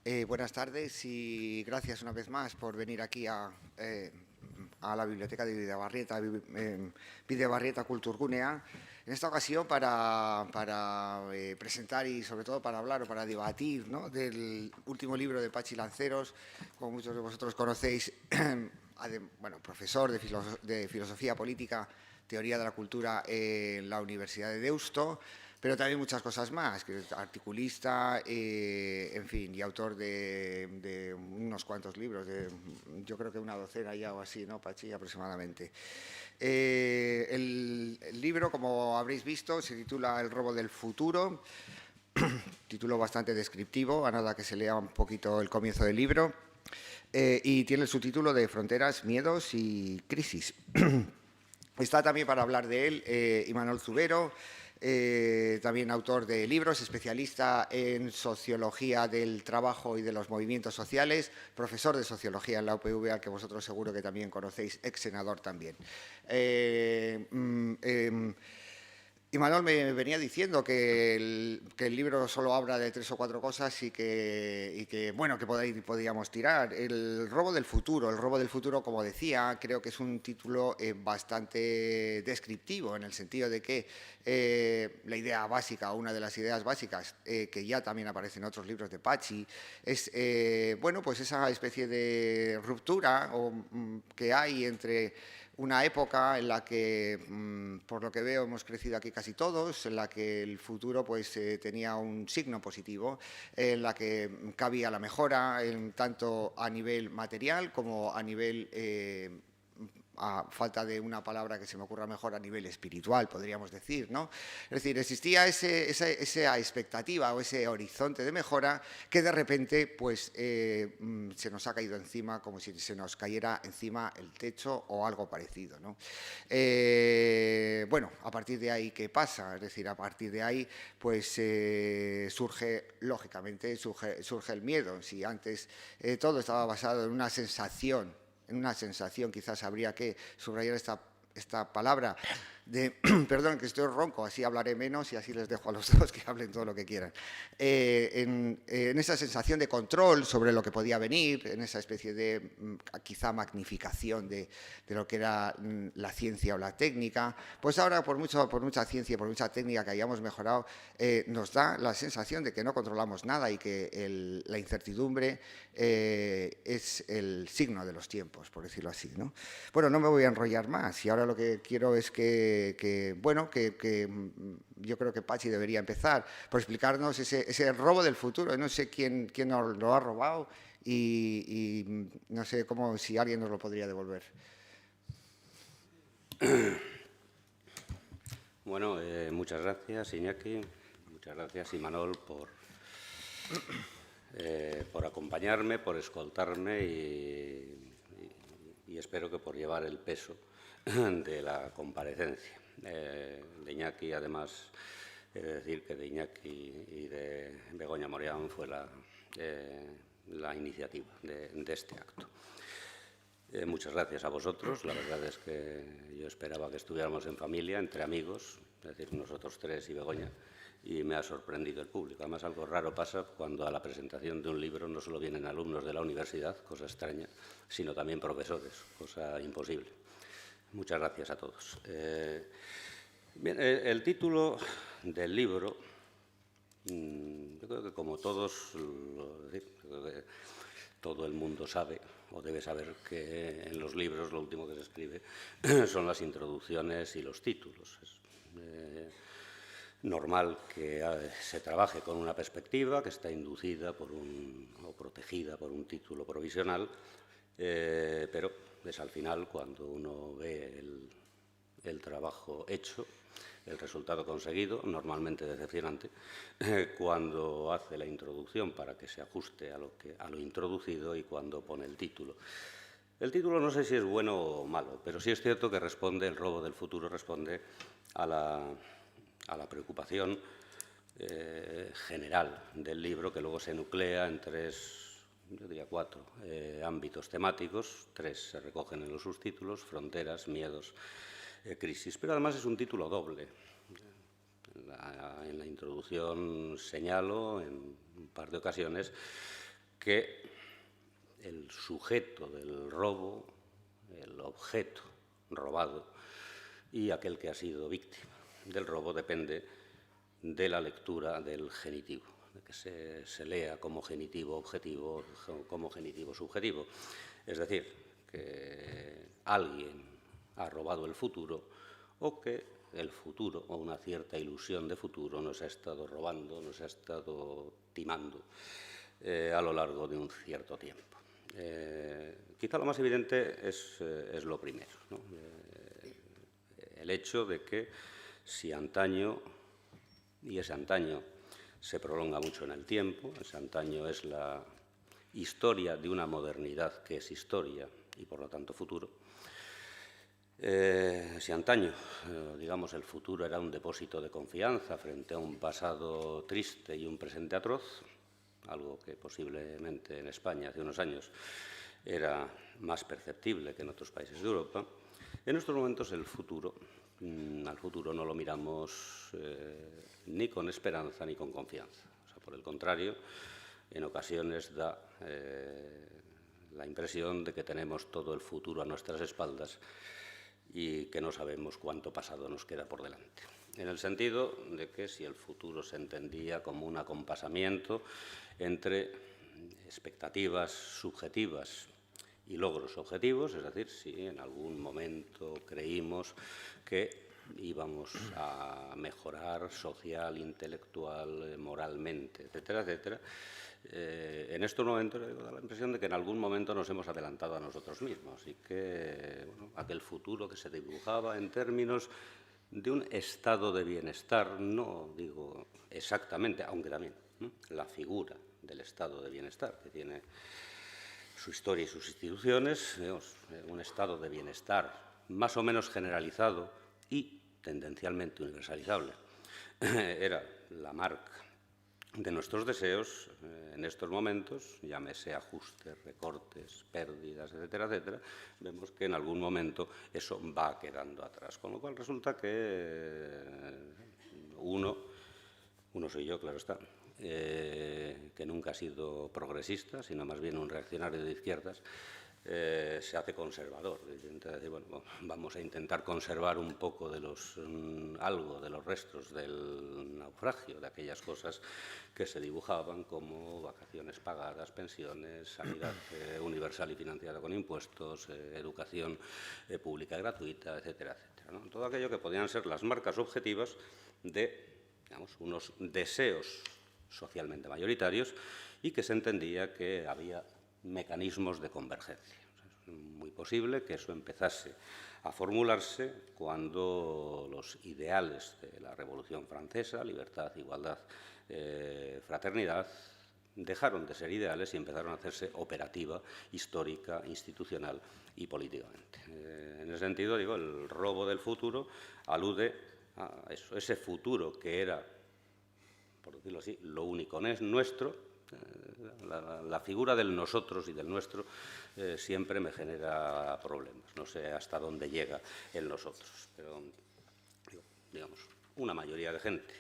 Buenas tardes y gracias una vez más por venir aquí a la biblioteca de Bidebarrieta, Bidebarrieta Kulturgunea, en esta ocasión para presentar y sobre todo para hablar o para debatir, ¿no?, del último libro de Patxi Lanceros, como muchos de vosotros conocéis, bueno, profesor de filosofía política, teoría de la cultura en la Universidad de Deusto, pero también muchas cosas más, que es articulista, en fin, y autor de unos cuantos libros, yo creo que una docena ya o así, ¿no, Patxi? Aproximadamente. El libro, como habréis visto, se titula El robo del futuro, título bastante descriptivo, a nada que se lea un poquito el comienzo del libro, y tiene el subtítulo de Fronteras, miedos y crisis. Está también para hablar de él Imanol Zubero, también autor de libros, especialista en sociología del trabajo y de los movimientos sociales, profesor de sociología en la UPV, al que vosotros seguro que también conocéis, ex senador también. Imanol me venía diciendo que el libro solo habla de 3 o 4 cosas y que bueno, que podíamos tirar. El robo del futuro, como decía, creo que es un título bastante descriptivo, en el sentido de que la idea básica, una de las ideas básicas, que ya también aparece en otros libros de Patxi, es bueno, pues esa especie de ruptura que hay entre una época en la que, por lo que veo, hemos crecido aquí casi todos, en la que el futuro pues, tenía un signo positivo, en la que cabía la mejora, tanto a nivel material como a nivel a falta de una palabra que se me ocurra mejor, a nivel espiritual, podríamos decir, ¿no? Es decir, existía esa expectativa o ese horizonte de mejora que de repente pues, se nos ha caído encima, como si se nos cayera encima el techo o algo parecido, ¿no? Bueno, a partir de ahí, ¿qué pasa? Es decir, a partir de ahí pues surge, lógicamente, surge el miedo. Si antes todo estaba basado en una sensación, quizás habría que subrayar esta palabra de, perdón, que estoy ronco, así hablaré menos y así les dejo a los dos que hablen todo lo que quieran, en esa sensación de control sobre lo que podía venir, en esa especie de quizá magnificación de lo que era la ciencia o la técnica, pues ahora por mucha ciencia y por mucha técnica que hayamos mejorado, nos da la sensación de que no controlamos nada y que la incertidumbre es el signo de los tiempos, por decirlo así, ¿no? Bueno, no me voy a enrollar más y ahora lo que quiero es bueno, yo creo que Patxi debería empezar por explicarnos ese robo del futuro. No sé quién nos lo ha robado y no sé si alguien nos lo podría devolver. Bueno, muchas gracias, Iñaki. Muchas gracias, Imanol, por acompañarme, por escoltarme y espero que por llevar el peso de la comparecencia. De Iñaki, además, he de decir que de Iñaki y de Begoña Moreán fue la iniciativa de este acto. Muchas gracias a vosotros. La verdad es que yo esperaba que estuviéramos en familia, entre amigos, es decir, nosotros tres y Begoña, y me ha sorprendido el público. Además, algo raro pasa cuando a la presentación de un libro no solo vienen alumnos de la universidad, cosa extraña, sino también profesores, cosa imposible. Muchas gracias a todos. Bien, el título del libro, yo creo que como todos, todo el mundo sabe o debe saber que en los libros lo último que se escribe son las introducciones y los títulos. Es normal que se trabaje con una perspectiva que está inducida o protegida por un título provisional, pero es al final cuando uno ve el trabajo hecho, el resultado conseguido, normalmente decepcionante, cuando hace la introducción para que se ajuste a lo introducido y cuando pone el título. El título no sé si es bueno o malo, pero sí es cierto que el robo del futuro responde a la preocupación general del libro, que luego se nuclea en yo diría 4 ámbitos temáticos. 3 se recogen en los subtítulos: fronteras, miedos, crisis. Pero además es un título doble. En la introducción señalo en un par de ocasiones que el sujeto del robo, el objeto robado y aquel que ha sido víctima del robo depende de la lectura del genitivo, de que se lea como genitivo objetivo, como genitivo subjetivo. Es decir, que alguien ha robado el futuro o que el futuro o una cierta ilusión de futuro nos ha estado robando, nos ha estado timando a lo largo de un cierto tiempo. Quizá lo más evidente es lo primero, ¿no? El hecho de que si antaño, y ese antaño se prolonga mucho en el tiempo, ese antaño es la historia de una modernidad que es historia y por lo tanto futuro. Si antaño, digamos, el futuro era un depósito de confianza frente a un pasado triste y un presente atroz, algo que posiblemente en España hace unos años era más perceptible que en otros países de Europa, en estos momentos el futuro, al futuro no lo miramos ni con esperanza ni con confianza. O sea, por el contrario, en ocasiones da la impresión de que tenemos todo el futuro a nuestras espaldas y que no sabemos cuánto pasado nos queda por delante. En el sentido de que si el futuro se entendía como un acompasamiento entre expectativas subjetivas y logros objetivos, es decir, si en algún momento creímos que íbamos a mejorar social, intelectual, moralmente, etcétera, etcétera, en estos momentos da la impresión de que en algún momento nos hemos adelantado a nosotros mismos y que aquel futuro que se dibujaba en términos de un estado de bienestar, no digo exactamente, aunque también la figura del estado de bienestar, que tiene su historia y sus instituciones, digamos, un estado de bienestar más o menos generalizado y tendencialmente universalizable, era la marca de nuestros deseos en estos momentos, llámese ajustes, recortes, pérdidas, etcétera, etcétera, vemos que en algún momento eso va quedando atrás. Con lo cual resulta que uno soy yo, claro está, que nunca ha sido progresista, sino más bien un reaccionario de izquierdas, se hace conservador. Entonces, bueno, vamos a intentar conservar un poco de algo de los restos del naufragio, de aquellas cosas que se dibujaban como vacaciones pagadas, pensiones, sanidad universal y financiada con impuestos, educación pública y gratuita, etcétera, etcétera, ¿no? Todo aquello que podían ser las marcas objetivas de, digamos, unos deseos socialmente mayoritarios y que se entendía que había mecanismos de convergencia. O sea, es muy posible que eso empezase a formularse cuando los ideales de la Revolución Francesa, libertad, igualdad, fraternidad, dejaron de ser ideales y empezaron a hacerse operativa, histórica, institucional y políticamente. En ese sentido, digo, el robo del futuro alude a eso, ese futuro que era, por decirlo así, lo único nuestro. La figura del nosotros y del nuestro siempre me genera problemas. No sé hasta dónde llega el nosotros, pero digamos, una mayoría de gente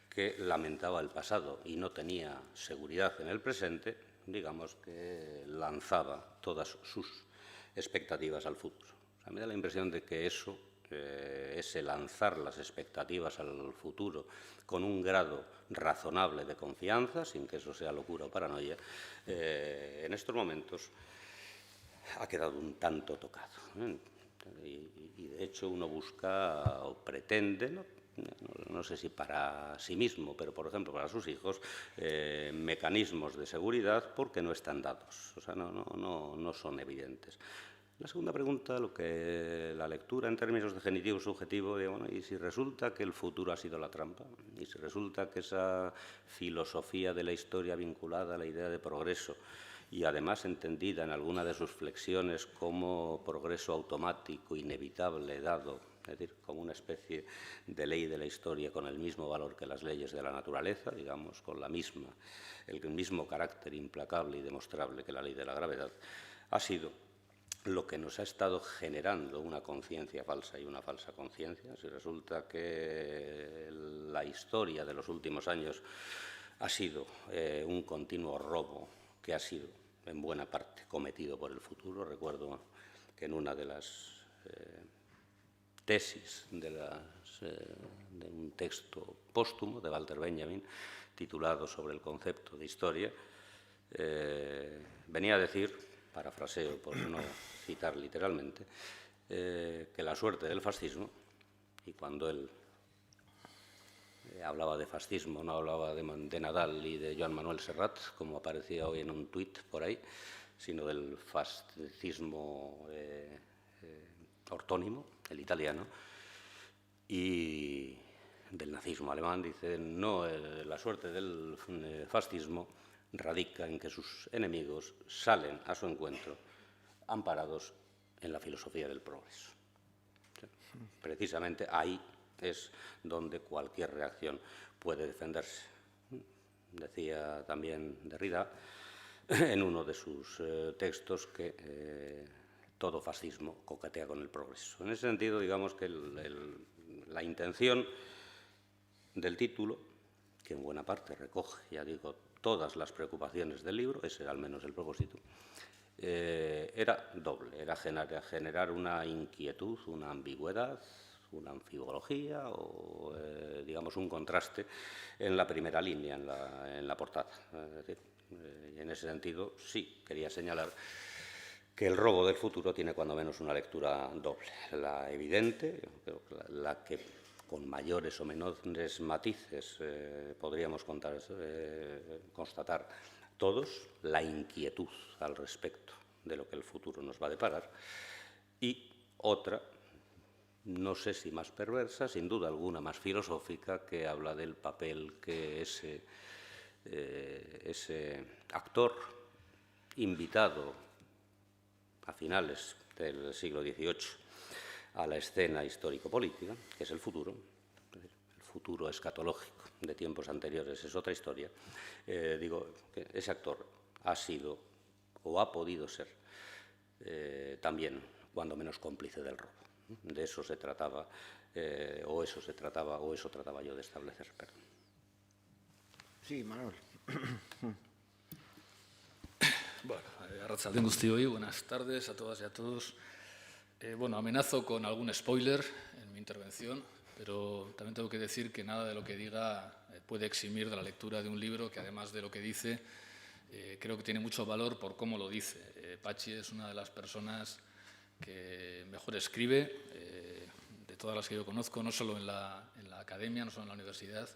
que lamentaba el pasado y no tenía seguridad en el presente, digamos que lanzaba todas sus expectativas al futuro. O sea, me da la impresión de que eso, ese lanzar las expectativas al futuro con un grado razonable de confianza, sin que eso sea locura o paranoia, en estos momentos ha quedado un tanto tocado. Y de hecho uno busca o pretende, no sé si para sí mismo, pero por ejemplo para sus hijos, mecanismos de seguridad porque no están dados, o sea, no son evidentes. La segunda pregunta, la lectura en términos de genitivo subjetivo, bueno, y si resulta que el futuro ha sido la trampa, y si resulta que esa filosofía de la historia vinculada a la idea de progreso y además entendida en alguna de sus flexiones como progreso automático, inevitable, dado, es decir, como una especie de ley de la historia con el mismo valor que las leyes de la naturaleza, digamos, con el mismo carácter implacable y demostrable que la ley de la gravedad, ha sido lo que nos ha estado generando una conciencia falsa y una falsa conciencia. Si resulta que la historia de los últimos años ha sido un continuo robo que que ha sido en buena parte cometido por el futuro. Recuerdo que en una de las tesis de un texto póstumo de Walter Benjamin, titulado Sobre el concepto de historia, venía a decir, parafraseo por no citar literalmente, que la suerte del fascismo, y cuando él hablaba de fascismo no hablaba de Nadal y de Joan Manuel Serrat, como aparecía hoy en un tuit por ahí, sino del fascismo ortónimo, el italiano, y del nazismo alemán. Dice, no, la suerte del fascismo radica en que sus enemigos salen a su encuentro amparados en la filosofía del progreso. Precisamente ahí es donde cualquier reacción puede defenderse. Decía también Derrida en uno de sus textos que todo fascismo coquetea con el progreso. En ese sentido, digamos que la intención del título, que en buena parte recoge, ya digo, todas las preocupaciones del libro, ese era al menos el propósito, era doble, era generar una inquietud, una ambigüedad, una anfibología o, digamos, un contraste en la primera línea, en la portada. Es decir, y en ese sentido, sí, quería señalar que El robo del futuro tiene cuando menos una lectura doble. La evidente, la que con mayores o menores matices podríamos constatar todos, la inquietud al respecto de lo que el futuro nos va a deparar, y otra, no sé si más perversa, sin duda alguna más filosófica, que habla del papel que ese actor invitado a finales del siglo XVIII a la escena histórico-política, que es el futuro escatológico de tiempos anteriores es otra historia, digo que ese actor ha sido o ha podido ser también, cuando menos, cómplice del robo. De eso se trataba, o eso trataba yo de establecer. Perdón. Sí, Manuel. Bueno, arratsalde guztioi, buenas tardes a todas y a todos. Bueno, amenazo con algún spoiler en mi intervención, pero también tengo que decir que nada de lo que diga puede eximir de la lectura de un libro que, además de lo que dice, creo que tiene mucho valor por cómo lo dice. Pachi es una de las personas que mejor escribe, de todas las que yo conozco, no solo en la academia, no solo en la universidad,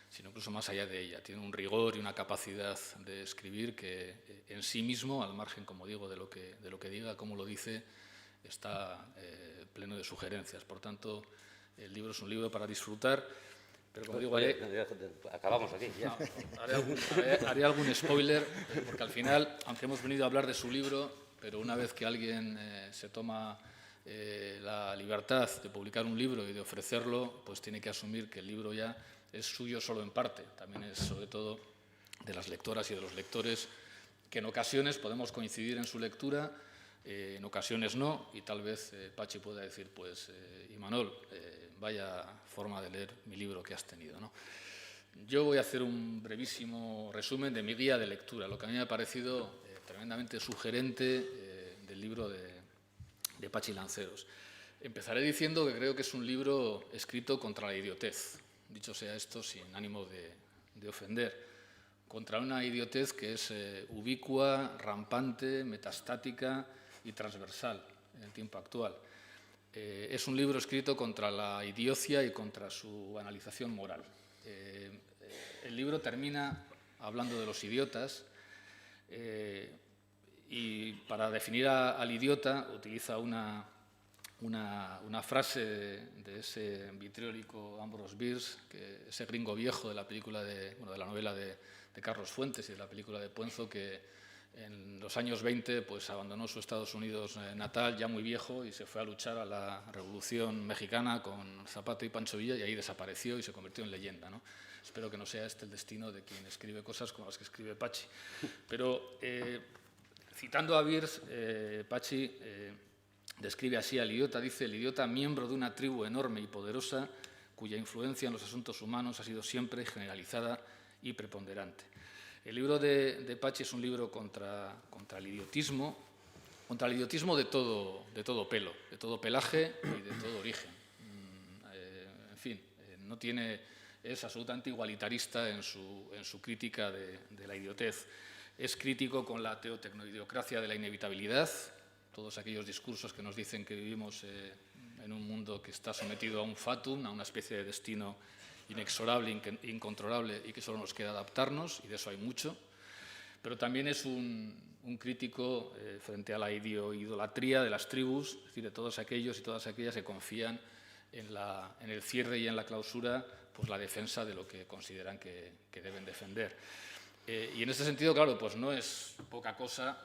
sino incluso más allá de ella. Tiene un rigor y una capacidad de escribir que en sí mismo, al margen, como digo, de lo que diga, cómo lo dice, está pleno de sugerencias. Por tanto, el libro es un libro para disfrutar, pero como digo, acabamos aquí. Ya. Haré algún spoiler, porque al final, aunque hemos venido a hablar de su libro, pero una vez que alguien se toma la libertad de publicar un libro y de ofrecerlo, pues tiene que asumir que el libro ya es suyo solo en parte. También es, sobre todo, de las lectoras y de los lectores, que en ocasiones podemos coincidir en su lectura, en ocasiones no, y tal vez Pachi pueda decir, pues, Imanol, vaya forma de leer mi libro que has tenido, ¿no? Yo voy a hacer un brevísimo resumen de mi guía de lectura, lo que a mí me ha parecido tremendamente sugerente del libro de Pachi Lanceros. Empezaré diciendo que creo que es un libro escrito contra la idiotez, dicho sea esto sin ánimo de ofender, contra una idiotez que es ubicua, rampante, metastática y transversal en el tiempo actual. Es un libro escrito contra la idiocia y contra su banalización moral. El libro termina hablando de los idiotas y para definir al idiota utiliza una frase de ese vitriólico Ambrose Bierce, ese gringo viejo de la película de la novela de Carlos Fuentes y de la película de Puenzo, que en los años 20 pues, abandonó su Estados Unidos natal, ya muy viejo, y se fue a luchar a la Revolución Mexicana con Zapata y Pancho Villa, y ahí desapareció y se convirtió en leyenda, ¿no? Espero que no sea este el destino de quien escribe cosas como las que escribe Pachi. Pero, citando a Bierce, Pachi describe así al idiota, dice: el idiota, miembro de una tribu enorme y poderosa, cuya influencia en los asuntos humanos ha sido siempre generalizada y preponderante. El libro de Pachi es un libro contra el idiotismo de todo pelo, de todo pelaje y de todo origen. En fin, es absolutamente igualitarista en su crítica de la idiotez. Es crítico con la teotecnoidiocracia de la inevitabilidad, todos aquellos discursos que nos dicen que vivimos en un mundo que está sometido a un fatum, a una especie de destino inexorable, incontrolable y que solo nos queda adaptarnos, y de eso hay mucho. Pero también es un crítico frente a la idolatría de las tribus, es decir, de todos aquellos y todas aquellas que confían en el cierre y en la clausura, pues la defensa de lo que consideran que deben defender. Y en este sentido, claro, pues no es poca cosa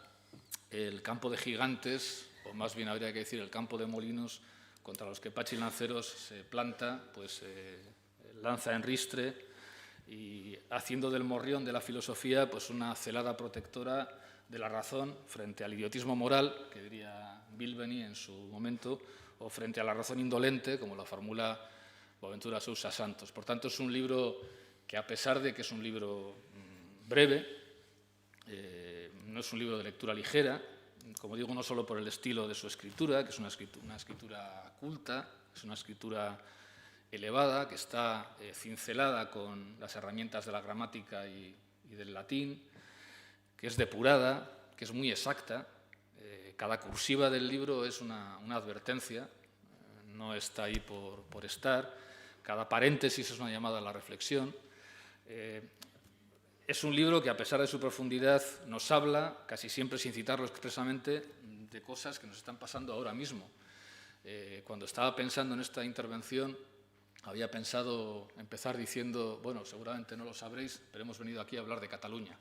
el campo de gigantes, o más bien habría que decir el campo de molinos, contra los que Pachi Lanceros se planta, pues lanza en ristre y haciendo del morrión de la filosofía pues una celada protectora de la razón frente al idiotismo moral, que diría Bilbeny en su momento, o frente a la razón indolente, como la formula Boaventura Sousa Santos. Por tanto, es un libro que, a pesar de que es un libro breve, no es un libro de lectura ligera, como digo, no solo por el estilo de su escritura, que es una escritura culta, es una escritura elevada, que está cincelada con las herramientas de la gramática y del latín, que es depurada, que es muy exacta. Cada cursiva del libro es una advertencia, no está ahí por estar. Cada paréntesis es una llamada a la reflexión. Es un libro que, a pesar de su profundidad, nos habla, casi siempre sin citarlo expresamente, de cosas que nos están pasando ahora mismo. Cuando estaba pensando en esta intervención, había pensado empezar diciendo, bueno, seguramente no lo sabréis, pero hemos venido aquí a hablar de Cataluña.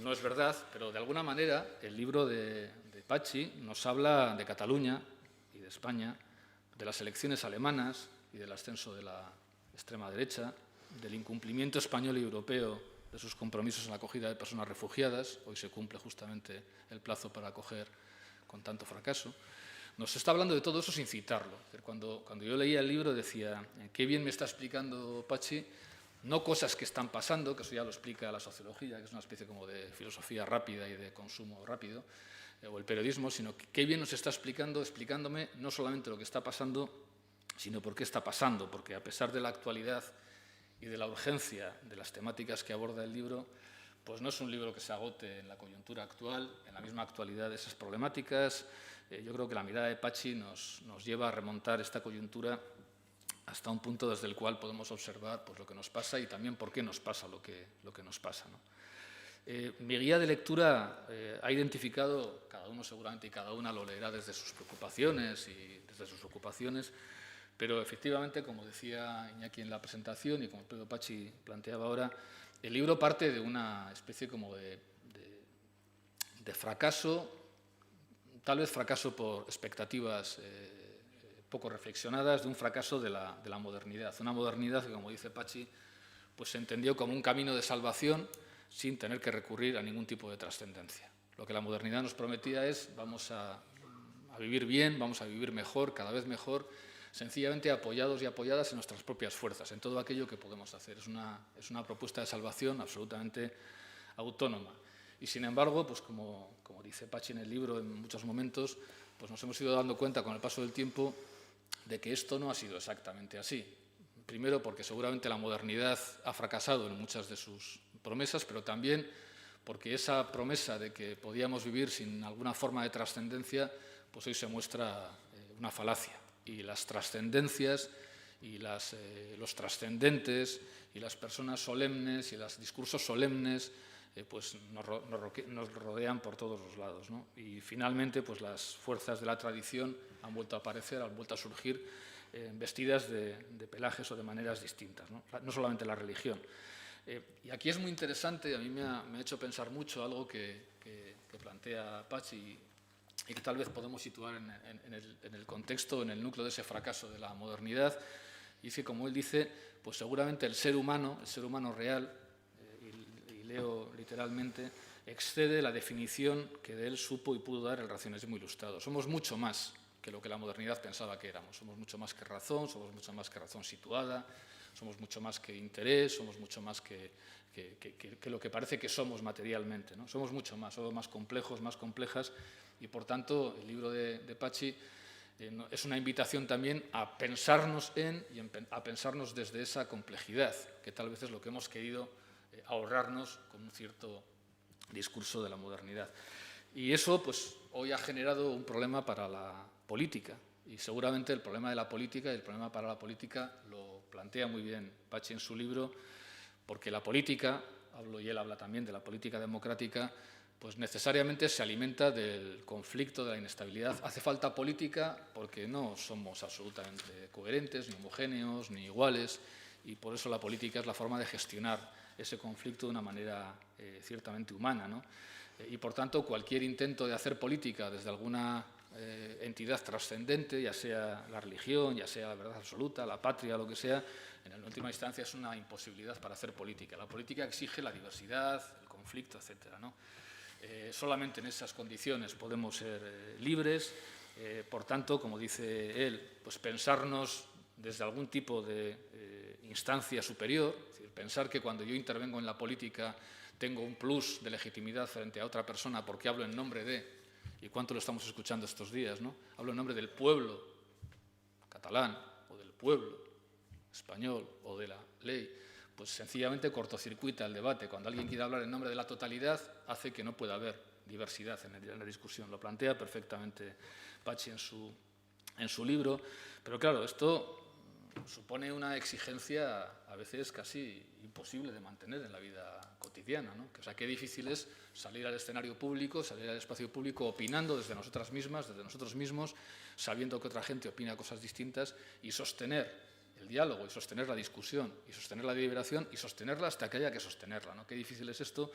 No es verdad, pero de alguna manera el libro de Pachi nos habla de Cataluña y de España, de las elecciones alemanas y del ascenso de la extrema derecha, del incumplimiento español y europeo de sus compromisos en la acogida de personas refugiadas. Hoy se cumple justamente el plazo para acoger con tanto fracaso. Nos está hablando de todo eso sin citarlo. Cuando yo leía el libro decía, qué bien me está explicando Pachi, no cosas que están pasando, que eso ya lo explica la sociología, que es una especie como de filosofía rápida y de consumo rápido, o el periodismo, sino que qué bien nos está explicándome no solamente lo que está pasando, sino por qué está pasando, porque a pesar de la actualidad y de la urgencia de las temáticas que aborda el libro, pues no es un libro que se agote en la coyuntura actual, en la misma actualidad de esas problemáticas. Yo creo que la mirada de Pachi nos lleva a remontar esta coyuntura hasta un punto desde el cual podemos observar pues, lo que nos pasa y también por qué nos pasa lo que nos pasa, ¿no? Mi guía de lectura ha identificado, cada uno seguramente y cada una lo leerá desde sus preocupaciones y desde sus ocupaciones, pero efectivamente, como decía Iñaki en la presentación y como el propio Pachi planteaba ahora, el libro parte de una especie como de fracaso, tal vez fracaso por expectativas poco reflexionadas, de un fracaso de la modernidad. Una modernidad que, como dice Pachi, pues se entendió como un camino de salvación sin tener que recurrir a ningún tipo de trascendencia. Lo que la modernidad nos prometía es vamos a vivir bien, vamos a vivir mejor, cada vez mejor, sencillamente apoyados y apoyadas en nuestras propias fuerzas, en todo aquello que podemos hacer. Es una propuesta de salvación absolutamente autónoma. Y sin embargo, pues como dice Pachi en el libro en muchos momentos, pues nos hemos ido dando cuenta con el paso del tiempo de que esto no ha sido exactamente así. Primero porque seguramente la modernidad ha fracasado en muchas de sus promesas, pero también porque esa promesa de que podíamos vivir sin alguna forma de trascendencia, pues hoy se muestra una falacia. Y las trascendencias y los trascendentes y las personas solemnes y los discursos solemnes pues nos rodean por todos los lados, ¿no? Y finalmente pues las fuerzas de la tradición han vuelto a aparecer, han vuelto a surgir vestidas de pelajes o de maneras distintas, no solamente la religión. Y aquí es muy interesante, a mí me ha hecho pensar mucho algo que plantea Pachi y que tal vez podemos situar en el contexto, en el núcleo de ese fracaso de la modernidad. Y es que, como él dice, pues seguramente el ser humano real, y leo literalmente, excede la definición que de él supo y pudo dar el racionalismo ilustrado. Somos mucho más que lo que la modernidad pensaba que éramos. Somos mucho más que razón, somos mucho más que razón situada, somos mucho más que interés, somos mucho más que lo que parece que somos materialmente, ¿no? Somos mucho más, somos más complejos, más complejas, y por tanto el libro de Pachi es una invitación también a pensarnos a pensarnos desde esa complejidad, que tal vez es lo que hemos querido ahorrarnos con un cierto discurso de la modernidad. Y eso pues, hoy ha generado un problema para la política, y seguramente el problema de la política y el problema para la política lo plantea muy bien Pachi en su libro, porque la política, y él habla también de la política democrática, pues necesariamente se alimenta del conflicto, de la inestabilidad. Hace falta política porque no somos absolutamente coherentes, ni homogéneos, ni iguales, y por eso la política es la forma de gestionar ese conflicto de una manera ciertamente humana, ¿no? Y por tanto, cualquier intento de hacer política desde alguna entidad trascendente, ya sea la religión, ya sea la verdad absoluta, la patria, lo que sea, en última instancia es una imposibilidad para hacer política. La política exige la diversidad, el conflicto, etcétera, ¿no? Solamente en esas condiciones podemos ser libres. Por tanto, como dice él, pues pensarnos desde algún tipo de instancia superior, es decir, pensar que cuando yo intervengo en la política tengo un plus de legitimidad frente a otra persona porque hablo en nombre de, y cuánto lo estamos escuchando estos días, ¿no? Hablo en nombre del pueblo catalán o del pueblo español o de la ley, pues sencillamente cortocircuita el debate. Cuando alguien quiere hablar en nombre de la totalidad, hace que no pueda haber diversidad en la discusión. Lo plantea perfectamente Pachi en su libro, pero claro, esto supone una exigencia a veces casi imposible de mantener en la vida cotidiana, ¿no? O sea, qué difícil es salir al escenario público, salir al espacio público opinando desde nosotras mismas, desde nosotros mismos, sabiendo que otra gente opina cosas distintas y sostener el diálogo y sostener la discusión y sostener la deliberación y sostenerla hasta que haya que sostenerla, ¿no? Qué difícil es esto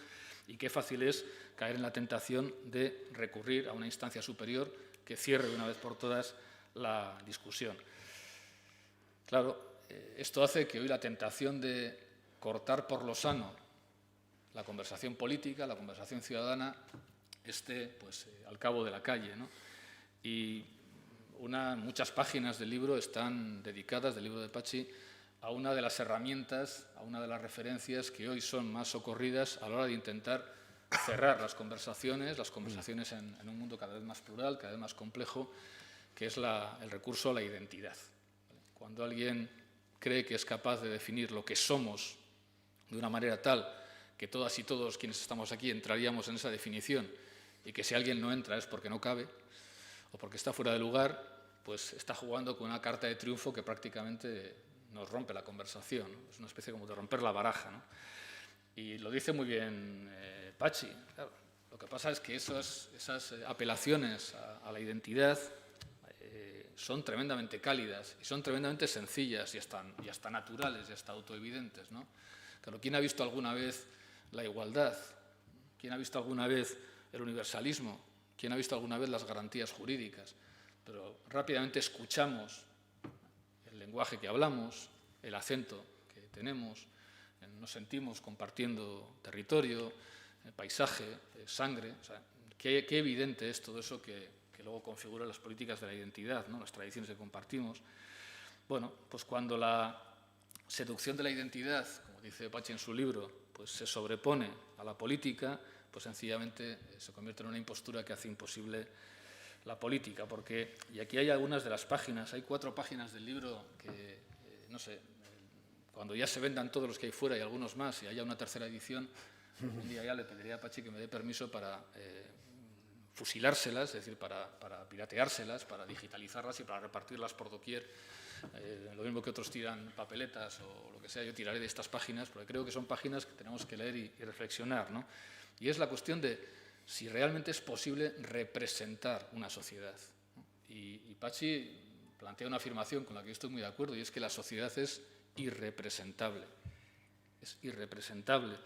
y qué fácil es caer en la tentación de recurrir a una instancia superior que cierre de una vez por todas la discusión. Claro, esto hace que hoy la tentación de cortar por lo sano la conversación política, la conversación ciudadana, esté pues, al cabo de la calle, ¿no? Y muchas páginas del libro están dedicadas, del libro de Pachi, a una de las herramientas, a una de las referencias que hoy son más socorridas a la hora de intentar cerrar las conversaciones en un mundo cada vez más plural, cada vez más complejo, que es el recurso a la identidad. Cuando alguien cree que es capaz de definir lo que somos de una manera tal que todas y todos quienes estamos aquí entraríamos en esa definición y que si alguien no entra es porque no cabe o porque está fuera de lugar, pues está jugando con una carta de triunfo que prácticamente nos rompe la conversación, ¿no? Es una especie como de romper la baraja, ¿no? Y lo dice muy bien Pachi. Claro, lo que pasa es que esas apelaciones a la identidad son tremendamente cálidas y son tremendamente sencillas y hasta naturales y hasta autoevidentes, ¿no? Claro, ¿quién ha visto alguna vez la igualdad? ¿Quién ha visto alguna vez el universalismo? ¿Quién ha visto alguna vez las garantías jurídicas? Pero rápidamente escuchamos el lenguaje que hablamos, el acento que tenemos, nos sentimos compartiendo territorio, paisaje, sangre. O sea, qué evidente es todo eso que luego configura las políticas de la identidad, ¿no? Las tradiciones que compartimos. Bueno, pues cuando la seducción de la identidad, como dice Pachi en su libro, pues se sobrepone a la política, pues sencillamente se convierte en una impostura que hace imposible la política. Porque, y aquí hay algunas de las páginas, hay 4 páginas del libro que, no sé, cuando ya se vendan todos los que hay fuera y algunos más y haya una tercera edición, un día ya le pediría a Pachi que me dé permiso para fusilárselas, es decir, para pirateárselas, para digitalizarlas y para repartirlas por doquier. Lo mismo que otros tiran papeletas o lo que sea, yo tiraré de estas páginas, porque creo que son páginas que tenemos que leer y reflexionar, ¿no? Y es la cuestión de si realmente es posible representar una sociedad, ¿no? Y Pachi plantea una afirmación con la que yo estoy muy de acuerdo, y es que la sociedad es irrepresentable. Es irrepresentable.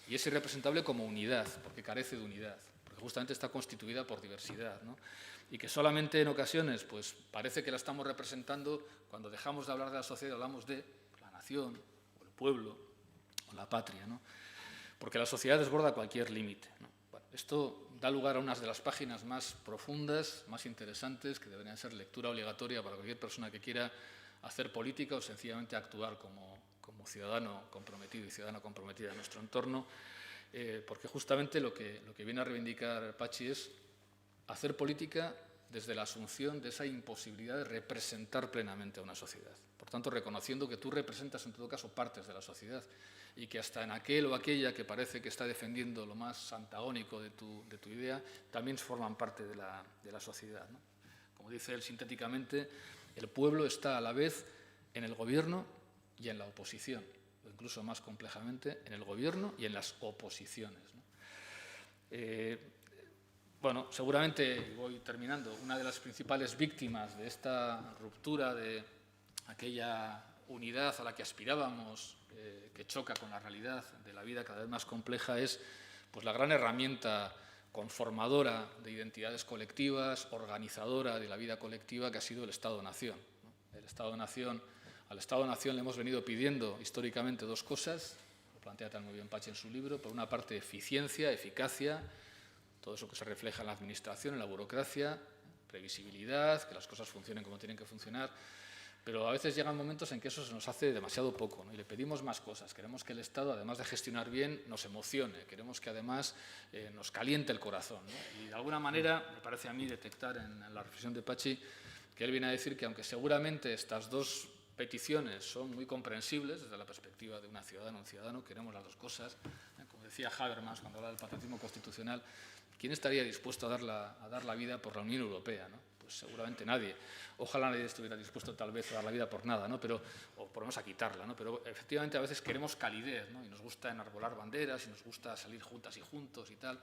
Y es irrepresentable como unidad, porque carece de unidad, porque justamente está constituida por diversidad, ¿no? Y que solamente en ocasiones pues, parece que la estamos representando cuando dejamos de hablar de la sociedad, hablamos de la nación, o el pueblo, o la patria, ¿no? Porque la sociedad desborda cualquier límite, ¿no? Bueno, esto da lugar a unas de las páginas más profundas, más interesantes, que deberían ser lectura obligatoria para cualquier persona que quiera hacer política o sencillamente actuar como ciudadano comprometido y ciudadana comprometida en nuestro entorno, porque justamente lo que viene a reivindicar Pachi es hacer política desde la asunción de esa imposibilidad de representar plenamente a una sociedad. Por tanto, reconociendo que tú representas en todo caso partes de la sociedad y que hasta en aquel o aquella que parece que está defendiendo lo más antagónico de tu idea, también forman parte de la sociedad, ¿no? Como dice él sintéticamente, el pueblo está a la vez en el gobierno y en la oposición, o incluso más complejamente, en el gobierno y en las oposiciones, ¿no? Bueno, seguramente, voy terminando, una de las principales víctimas de esta ruptura de aquella unidad a la que aspirábamos, que choca con la realidad de la vida cada vez más compleja, es pues, la gran herramienta conformadora de identidades colectivas, organizadora de la vida colectiva que ha sido el Estado-Nación, ¿no? El Estado-Nación, al Estado-Nación le hemos venido pidiendo históricamente dos cosas, lo plantea tan muy bien Pachi en su libro: por una parte eficiencia, eficacia, todo eso que se refleja en la administración, en la burocracia, previsibilidad, que las cosas funcionen como tienen que funcionar, pero a veces llegan momentos en que eso se nos hace demasiado poco, ¿no? Y le pedimos más cosas. Queremos que el Estado, además de gestionar bien, nos emocione, queremos que además nos caliente el corazón, ¿no? Y de alguna manera, me parece a mí detectar en la reflexión de Pachi que él viene a decir que aunque seguramente estas dos peticiones son muy comprensibles desde la perspectiva de una ciudadana o un ciudadano, queremos las dos cosas, como decía Habermas cuando hablaba del patriotismo constitucional, ¿quién estaría dispuesto a dar la vida por la Unión Europea, ¿no? Pues seguramente nadie. Ojalá nadie estuviera dispuesto tal vez a dar la vida por nada, ¿no? O por lo menos a quitarla, ¿no? Pero efectivamente a veces queremos calidez, ¿no? Y nos gusta enarbolar banderas y nos gusta salir juntas y juntos y tal.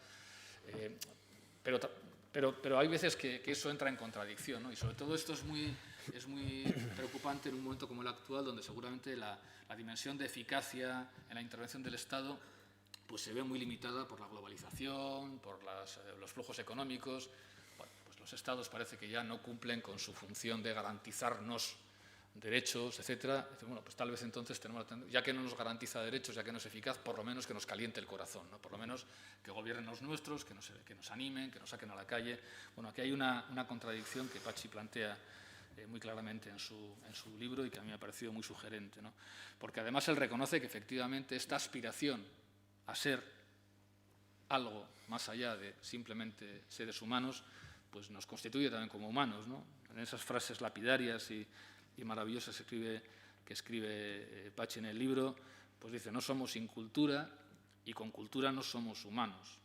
Pero hay veces que eso entra en contradicción, ¿no? Y sobre todo esto es muy preocupante en un momento como el actual, donde seguramente la dimensión de eficacia en la intervención del Estado pues se ve muy limitada por la globalización, por los flujos económicos. Bueno, pues los Estados parece que ya no cumplen con su función de garantizarnos derechos, etcétera. Bueno, pues tal vez entonces ya que no nos garantiza derechos, ya que no es eficaz, por lo menos que nos caliente el corazón, ¿no? Por lo menos que gobiernen los nuestros, que nos animen, que nos saquen a la calle. Bueno, aquí hay una contradicción que Pachi plantea muy claramente en su libro y que a mí me ha parecido muy sugerente, ¿no? Porque además él reconoce que efectivamente esta aspiración a ser algo más allá de simplemente seres humanos, pues nos constituye también como humanos, ¿no? En esas frases lapidarias y maravillosas que escribe Pachi en el libro, pues dice: no somos sin cultura y con cultura no somos humanos.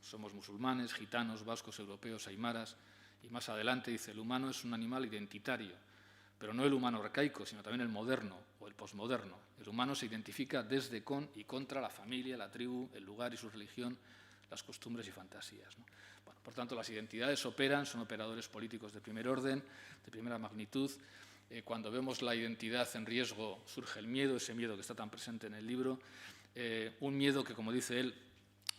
Somos musulmanes, gitanos, vascos, europeos, aymaras. Y más adelante dice: el humano es un animal identitario, pero no el humano arcaico, sino también el moderno o el posmoderno. El humano se identifica desde, con y contra la familia, la tribu, el lugar y su religión, las costumbres y fantasías, ¿no? Bueno, por tanto, las identidades son operadores políticos de primer orden, de primera magnitud. Cuando vemos la identidad en riesgo surge el miedo, ese miedo que está tan presente en el libro, un miedo que, como dice él,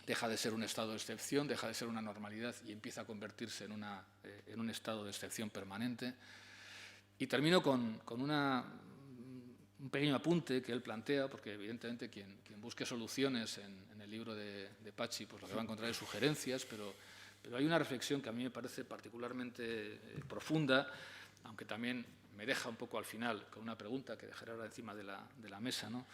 deja de ser un estado de excepción, deja de ser una normalidad y empieza a convertirse en un estado de excepción permanente. Y termino con un pequeño apunte que él plantea, porque evidentemente quien busque soluciones en el libro de Pachi, pues lo que va a encontrar es sugerencias, pero hay una reflexión que a mí me parece particularmente profunda, aunque también me deja un poco al final con una pregunta que dejaré ahora encima de la mesa, ¿no?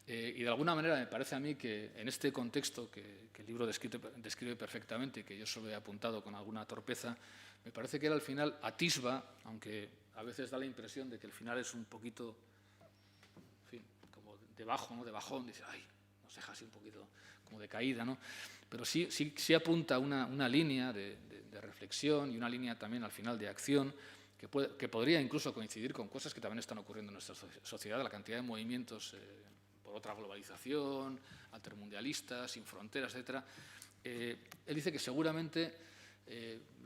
Y de alguna manera me parece a mí que en este contexto que el libro describe perfectamente y que yo solo he apuntado con alguna torpeza, me parece que él al final atisba, aunque a veces da la impresión de que el final es un poquito, en fin, como debajo, ¿no? De bajón, dice: ay, nos deja así un poquito como de caída, ¿no? Pero sí apunta una línea de reflexión y una línea también al final de acción que podría incluso coincidir con cosas que también están ocurriendo en nuestra sociedad, la cantidad de movimientos por otra globalización, altermundialistas, sin fronteras, etc. Él dice que seguramente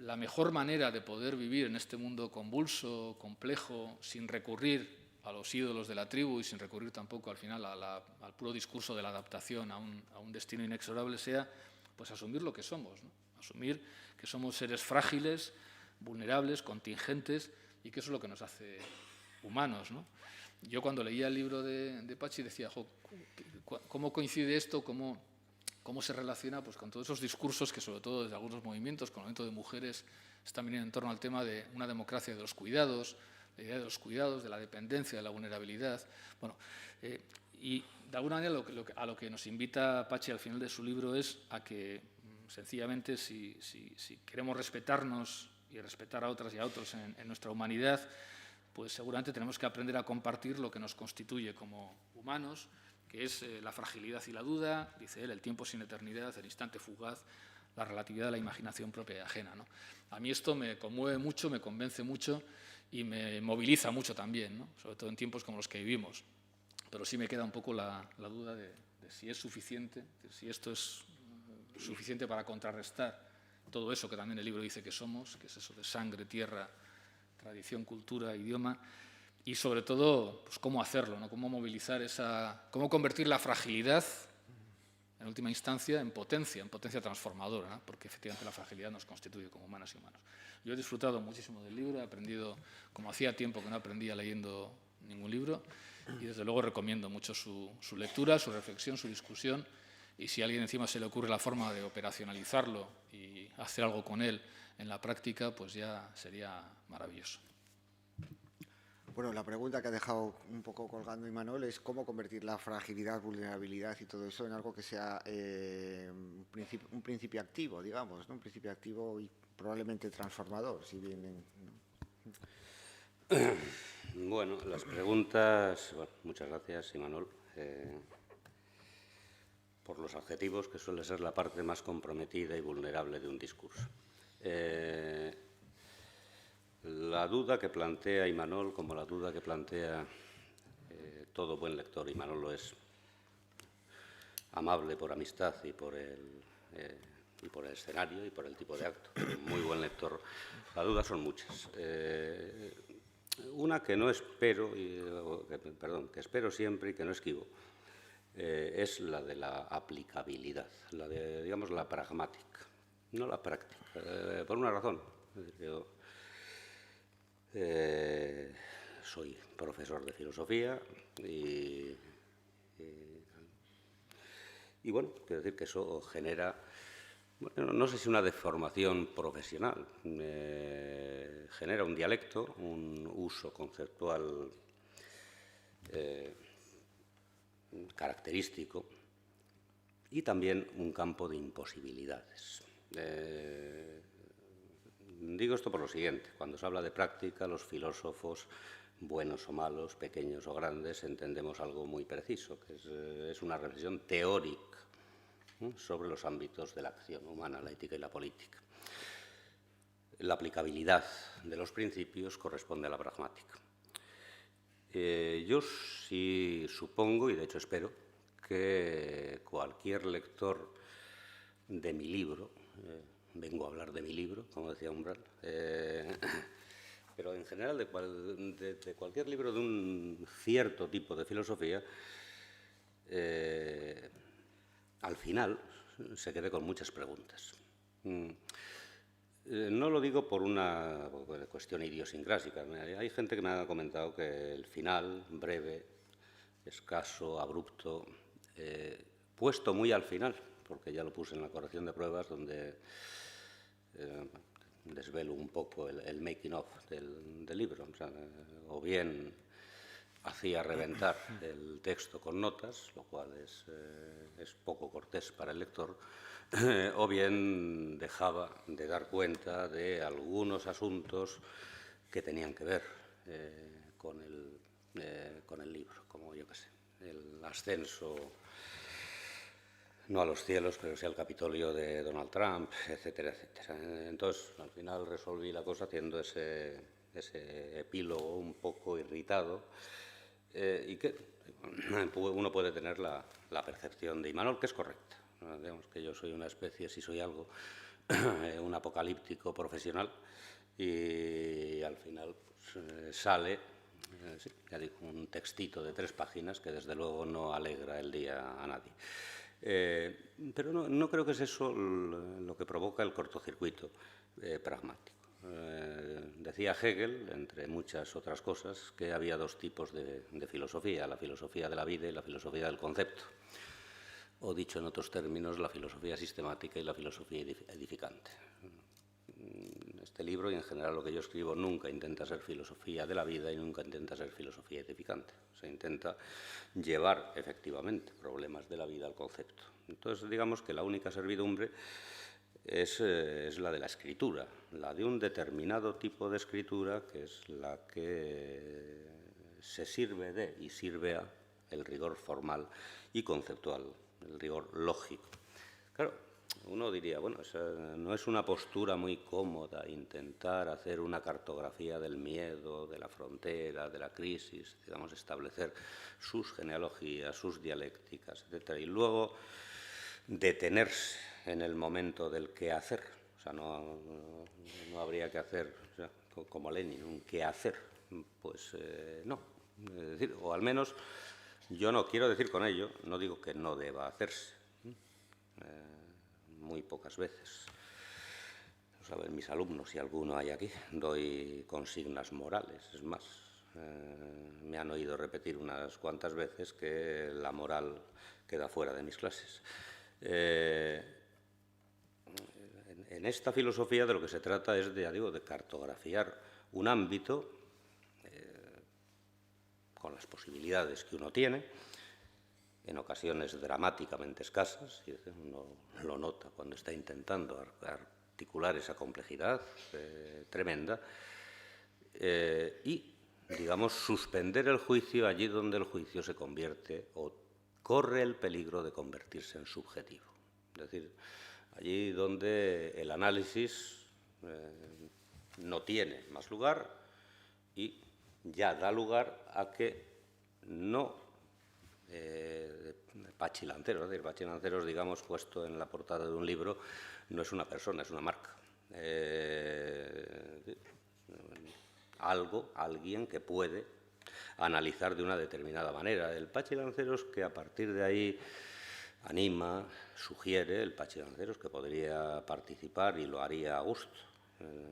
la mejor manera de poder vivir en este mundo convulso, complejo, sin recurrir a los ídolos de la tribu y sin recurrir tampoco al final al puro discurso de la adaptación a un destino inexorable, sea pues asumir lo que somos, ¿no? Asumir que somos seres frágiles, vulnerables, contingentes, y que eso es lo que nos hace humanos, ¿no? Yo cuando leía el libro de Pachi decía: ¿cómo coincide esto? ¿Cómo cómo se relaciona pues, con todos esos discursos que, sobre todo desde algunos movimientos, con el movimiento de mujeres, están viniendo en torno al tema de una democracia de los cuidados, la idea de los cuidados, de la dependencia, de la vulnerabilidad. Bueno, y de alguna manera a lo que nos invita Patxi al final de su libro es a que, sencillamente, si queremos respetarnos y respetar a otras y a otros en nuestra humanidad, pues seguramente tenemos que aprender a compartir lo que nos constituye como humanos, que es la fragilidad y la duda, dice él, el tiempo sin eternidad, el instante fugaz, la relatividad de la imaginación propia y ajena, ¿no? A mí esto me conmueve mucho, me convence mucho y me moviliza mucho también, ¿no? Sobre todo en tiempos como los que vivimos. Pero sí me queda un poco la duda de si es suficiente, si esto es suficiente para contrarrestar todo eso que también el libro dice que somos, que es eso de sangre, tierra, tradición, cultura, idioma, y sobre todo, pues cómo hacerlo, ¿no? Cómo movilizar cómo convertir la fragilidad, en última instancia, en potencia transformadora, ¿no? Porque efectivamente la fragilidad nos constituye como humanas y humanos. Yo he disfrutado muchísimo del libro, he aprendido, como hacía tiempo que no aprendía leyendo ningún libro, y desde luego recomiendo mucho su lectura, su reflexión, su discusión, y si a alguien encima se le ocurre la forma de operacionalizarlo y hacer algo con él en la práctica, pues ya sería maravilloso. Bueno, la pregunta que ha dejado un poco colgando Imanol es cómo convertir la fragilidad, vulnerabilidad y todo eso en algo que sea un principio activo, digamos, ¿no? Un principio activo y probablemente transformador, si bien... Bueno, las preguntas... Bueno, muchas gracias, Imanol, por los adjetivos, que suele ser la parte más comprometida y vulnerable de un discurso. La duda que plantea Imanol, como la duda que plantea todo buen lector, Imanol lo es, amable por amistad y por el escenario y por el tipo de acto, muy buen lector, las dudas son muchas. Una que no espero, que espero siempre y que no esquivo, es la de la aplicabilidad, la de, digamos, la pragmática, no la práctica, por una razón. Es decir, yo soy profesor de filosofía y bueno, quiero decir que eso genera, bueno, no sé si una deformación profesional, genera un dialecto, un uso conceptual característico y también un campo de imposibilidades. Digo esto por lo siguiente: cuando se habla de práctica, los filósofos, buenos o malos, pequeños o grandes, entendemos algo muy preciso, que es una reflexión teórica, ¿no?, sobre los ámbitos de la acción humana, la ética y la política. La aplicabilidad de los principios corresponde a la pragmática. Yo sí supongo, y de hecho espero, que cualquier lector de mi libro, vengo a hablar de mi libro, como decía Umbral, pero en general de cualquier libro de un cierto tipo de filosofía, al final se quede con muchas preguntas. No lo digo por una cuestión idiosincrásica. Hay gente que me ha comentado que el final, breve, escaso, abrupto, puesto muy al final, porque ya lo puse en la corrección de pruebas, donde desvelo un poco el making of del libro. O sea, o bien hacía reventar el texto con notas, lo cual es poco cortés para el lector, o bien dejaba de dar cuenta de algunos asuntos que tenían que ver con el libro, como yo qué sé, el ascenso, no a los cielos, pero sí al Capitolio de Donald Trump, etcétera, etcétera. Entonces, al final resolví la cosa haciendo ese epílogo un poco irritado, y que uno puede tener la percepción de Imanol, que es correcta. Digamos que yo soy una especie, si soy algo, un apocalíptico profesional, y al final pues, sale, sí, ya digo, un textito de 3 páginas que desde luego no alegra el día a nadie. Pero no creo que es eso lo que provoca el cortocircuito pragmático. Decía Hegel, entre muchas otras cosas, que había 2 tipos de filosofía: la filosofía de la vida y la filosofía del concepto. o dicho en otros términos, la filosofía sistemática y la filosofía edificante. Este libro, y en general lo que yo escribo, nunca intenta ser filosofía de la vida y nunca intenta ser filosofía edificante. Se intenta llevar, efectivamente, problemas de la vida al concepto. Entonces, digamos que la única servidumbre es la de la escritura, la de un determinado tipo de escritura, que es la que se sirve de y sirve a el rigor formal y conceptual, el rigor lógico. Claro, uno diría, bueno, no es una postura muy cómoda intentar hacer una cartografía del miedo, de la frontera, de la crisis, digamos, establecer sus genealogías, sus dialécticas, etc. Y luego detenerse en el momento del qué hacer. O sea, no habría que hacer, o sea, como Lenin, un qué hacer. Pues no. Es decir, o al menos yo no quiero decir con ello, no digo que no deba hacerse. Muy pocas veces. Lo saben mis alumnos, si alguno hay aquí, doy consignas morales. Es más, me han oído repetir unas cuantas veces que la moral queda fuera de mis clases. En esta filosofía de lo que se trata es de cartografiar un ámbito con las posibilidades que uno tiene, en ocasiones dramáticamente escasas, y uno lo nota cuando está intentando articular esa complejidad tremenda, y, digamos, suspender el juicio allí donde el juicio se convierte o corre el peligro de convertirse en subjetivo. Es decir, allí donde el análisis no tiene más lugar y ya da lugar a que no Pachi Lanceros. Es decir, Pachi Lanceros, digamos, puesto en la portada de un libro, no es una persona, es una marca. Alguien que puede analizar de una determinada manera. El Pachi Lanceros que a partir de ahí anima, sugiere, el Pachi Lanceros que podría participar y lo haría a gusto,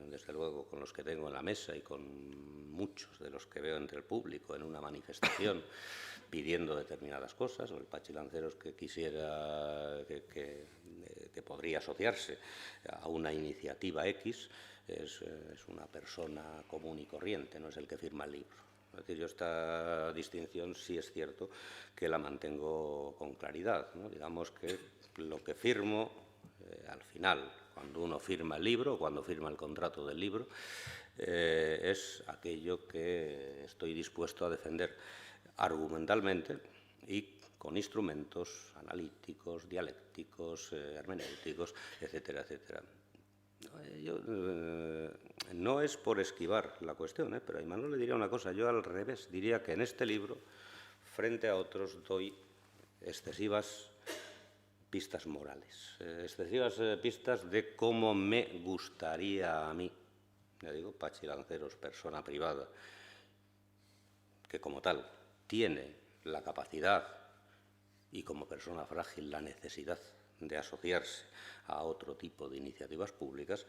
desde luego con los que tengo en la mesa y con muchos de los que veo entre el público en una manifestación pidiendo determinadas cosas, o el Pachi Lanceros que quisiera, que podría asociarse a una iniciativa X, es una persona común y corriente, no es el que firma el libro. Es decir, yo esta distinción sí es cierto que la mantengo con claridad, ¿no? Digamos que lo que firmo al final, cuando uno firma el libro, cuando firma el contrato del libro, es aquello que estoy dispuesto a defender argumentalmente y con instrumentos analíticos, dialécticos, hermenéuticos, etcétera, etcétera. No es por esquivar la cuestión, pero a Imanol le diría una cosa. Yo al revés diría que en este libro, frente a otros, doy excesivas pistas morales, excesivas pistas de cómo me gustaría a mí, ya digo, Pachi Lanceros, persona privada, que como tal tiene la capacidad y como persona frágil la necesidad de asociarse a otro tipo de iniciativas públicas,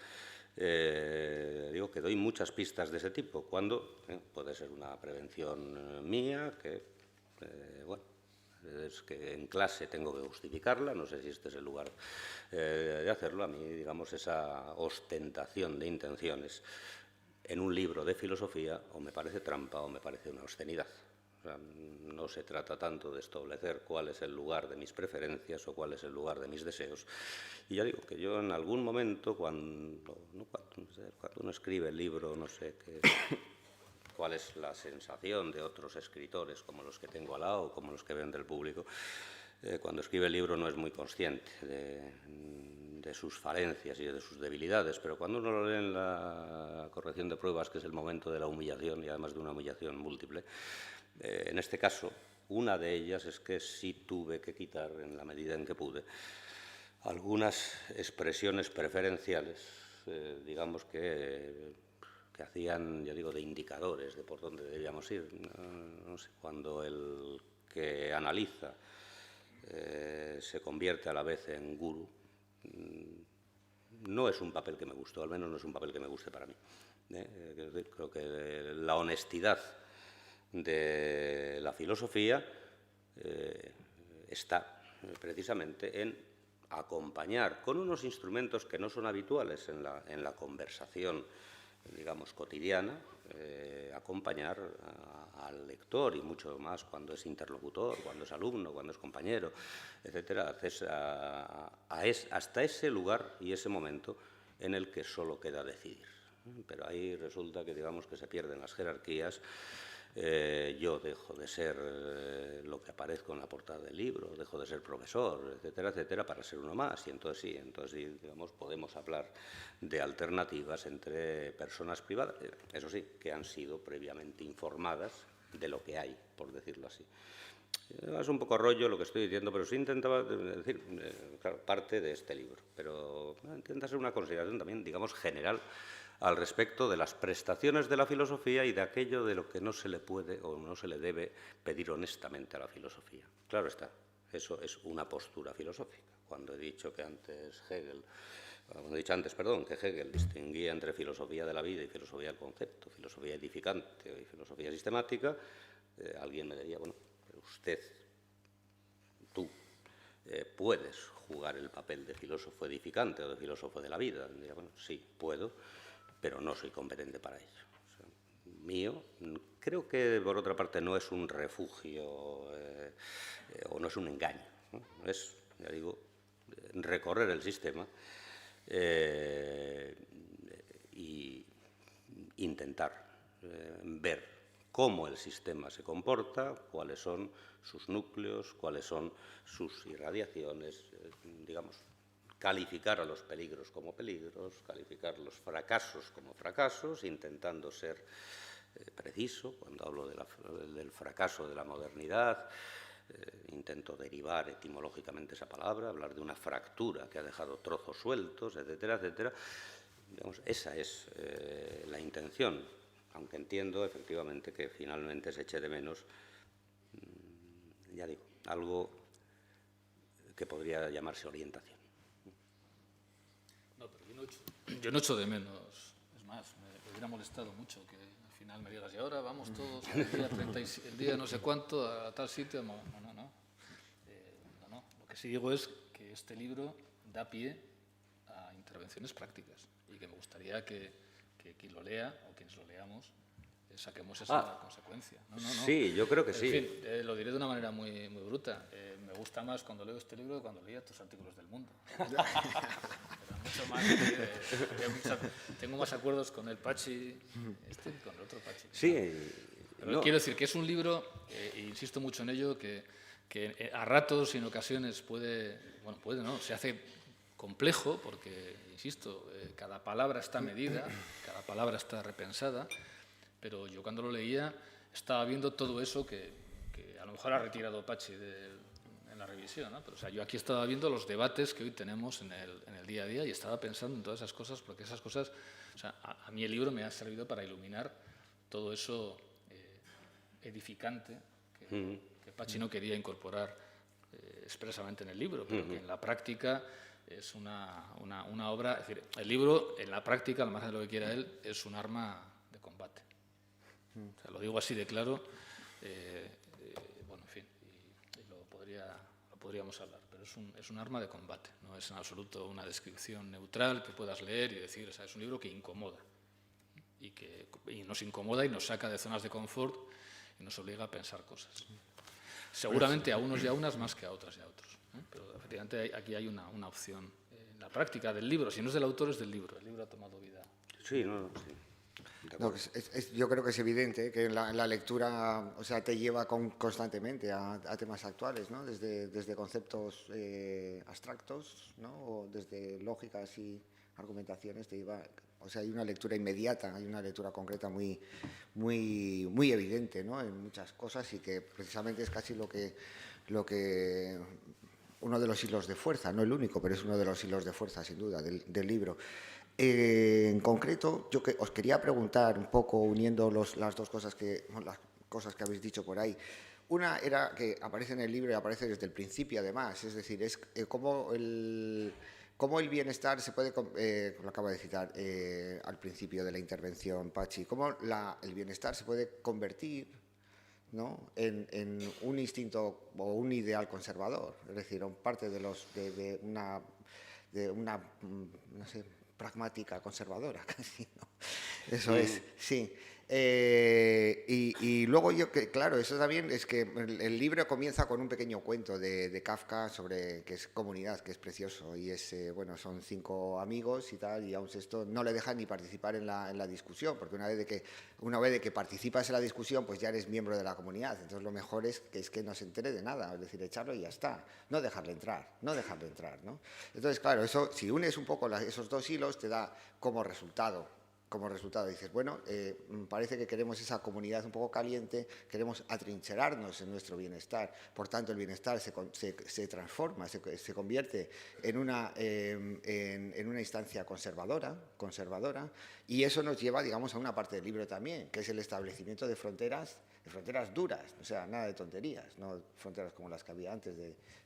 digo que doy muchas pistas de ese tipo, cuando puede ser una prevención mía, que, bueno, es que en clase tengo que justificarla, no sé si este es el lugar de hacerlo. A mí, digamos, esa ostentación de intenciones en un libro de filosofía o me parece trampa o me parece una obscenidad. O sea, no se trata tanto de establecer cuál es el lugar de mis preferencias o cuál es el lugar de mis deseos. Y ya digo que yo en algún momento, cuando uno escribe el libro, no sé cuál es la sensación de otros escritores, como los que tengo al lado o como los que ven del público, cuando escribe el libro no es muy consciente de sus falencias y de sus debilidades, pero cuando uno lo lee en la corrección de pruebas, que es el momento de la humillación y además de una humillación múltiple, en este caso, una de ellas es que sí tuve que quitar, en la medida en que pude, algunas expresiones preferenciales, digamos que hacían, ya digo, de indicadores de por dónde debíamos ir. No sé, cuando el que analiza se convierte a la vez en gurú, no es un papel que me guste, o al menos no es un papel que me guste para mí. Creo que la honestidad de la filosofía está precisamente en acompañar con unos instrumentos que no son habituales en la conversación, digamos, cotidiana, acompañar al lector, y mucho más cuando es interlocutor, cuando es alumno, cuando es compañero, etcétera, hasta ese lugar y ese momento en el que solo queda decidir. Pero ahí resulta que, digamos, que se pierden las jerarquías. Yo dejo de ser lo que aparezco en la portada del libro, dejo de ser profesor, etcétera, etcétera, para ser uno más. Y entonces sí, digamos, podemos hablar de alternativas entre personas privadas, eso sí, que han sido previamente informadas de lo que hay, por decirlo así. Es un poco rollo lo que estoy diciendo, pero sí intentaba decir, claro, parte de este libro, pero intenta ser una consideración también, digamos, general al respecto de las prestaciones de la filosofía y de aquello de lo que no se le puede o no se le debe pedir honestamente a la filosofía. Claro está, eso es una postura filosófica. Cuando he dicho que antes que Hegel distinguía entre filosofía de la vida y filosofía del concepto, filosofía edificante y filosofía sistemática, alguien me diría, bueno, pero tú puedes jugar el papel de filósofo edificante o de filósofo de la vida. Diría, bueno, sí, puedo, pero no soy competente para ello. O sea, mío, creo que por otra parte no es un refugio o no es un engaño, ¿no? Es, ya digo, recorrer el sistema y intentar ver cómo el sistema se comporta, cuáles son sus núcleos, cuáles son sus irradiaciones, digamos, calificar a los peligros como peligros, calificar los fracasos como fracasos, intentando ser preciso. Cuando hablo del fracaso de la modernidad, intento derivar etimológicamente esa palabra, hablar de una fractura que ha dejado trozos sueltos, etcétera, etcétera. Digamos, esa es la intención, aunque entiendo efectivamente que finalmente se eche de menos, ya digo, algo que podría llamarse orientación. No, pero yo no echo de menos. Es más, me hubiera molestado mucho que al final me digas, y ahora vamos todos el día no sé cuánto a tal sitio. No. Lo que sí digo es que este libro da pie a intervenciones prácticas y que me gustaría que quien lo lea o quienes lo leamos saquemos esa consecuencia. No. Sí, yo creo que sí. En fin, lo diré de una manera muy bruta. Me gusta más cuando leo este libro que cuando leía tus artículos del Mundo. Mucho más. Tengo más acuerdos con el Pachi que con el otro Pachi. Sí. Pero quiero decir que es un libro, e insisto mucho en ello, que a ratos y en ocasiones se hace complejo porque, insisto, cada palabra está medida, cada palabra está repensada, pero yo cuando lo leía estaba viendo todo eso que a lo mejor ha retirado Pachi en la revisión, ¿no? Pero, o sea, yo aquí estaba viendo los debates que hoy tenemos en el día a día y estaba pensando en todas esas cosas, porque esas cosas, o sea, a mí el libro me ha servido para iluminar todo eso edificante que Pachi no quería incorporar expresamente en el libro, pero que en la práctica es una obra. Es decir, el libro, en la práctica, al margen de lo que quiera él, es un arma de combate. O sea, lo digo así de claro. Bueno, en fin, y lo podríamos hablar, pero es un arma de combate, no es en absoluto una descripción neutral que puedas leer y decir, o sea, es un libro que incomoda y nos incomoda y nos saca de zonas de confort y nos obliga a pensar cosas. Seguramente a unos y a unas más que a otras y a otros, ¿eh? Pero efectivamente aquí hay una opción. La práctica del libro, si no es del autor, es del libro. El libro ha tomado vida. Sí, sí. No, yo creo que es evidente que la lectura, o sea, te lleva constantemente a temas actuales, ¿no? Desde conceptos abstractos, ¿no? O desde lógicas y argumentaciones te lleva. O sea, hay una lectura inmediata, hay una lectura concreta muy evidente, ¿no? En muchas cosas, y que precisamente es casi lo que uno de los hilos de fuerza, no el único, pero es uno de los hilos de fuerza, sin duda, del libro. En concreto, yo os quería preguntar un poco, uniendo las dos cosas las cosas que habéis dicho por ahí. Una era que aparece en el libro y aparece desde el principio, además, es decir, es cómo el bienestar se puede, lo acabo de citar al principio de la intervención, Pachi, cómo el bienestar se puede convertir ¿no? en un instinto o un ideal conservador, es decir, parte de una no sé, pragmática conservadora, casi, ¿no? Eso es, sí. Y luego claro, eso también es que el libro comienza con un pequeño cuento de Kafka sobre que es comunidad, que es precioso, y es, bueno, son 5 amigos y tal, y a un sexto no le dejan ni participar en la discusión, porque una vez de que participas en la discusión, pues ya eres miembro de la comunidad, entonces lo mejor es que no se entere de nada, es decir, echarlo y ya está, no dejarle entrar, ¿no? Entonces, claro, eso, si unes un poco esos 2 hilos, te da como resultado dices, bueno, parece que queremos esa comunidad un poco caliente, queremos atrincherarnos en nuestro bienestar, por tanto el bienestar se transforma, se convierte en una instancia conservadora, y eso nos lleva, digamos, a una parte del libro también, que es el establecimiento de fronteras duras, o sea, nada de tonterías, no fronteras como las que había antes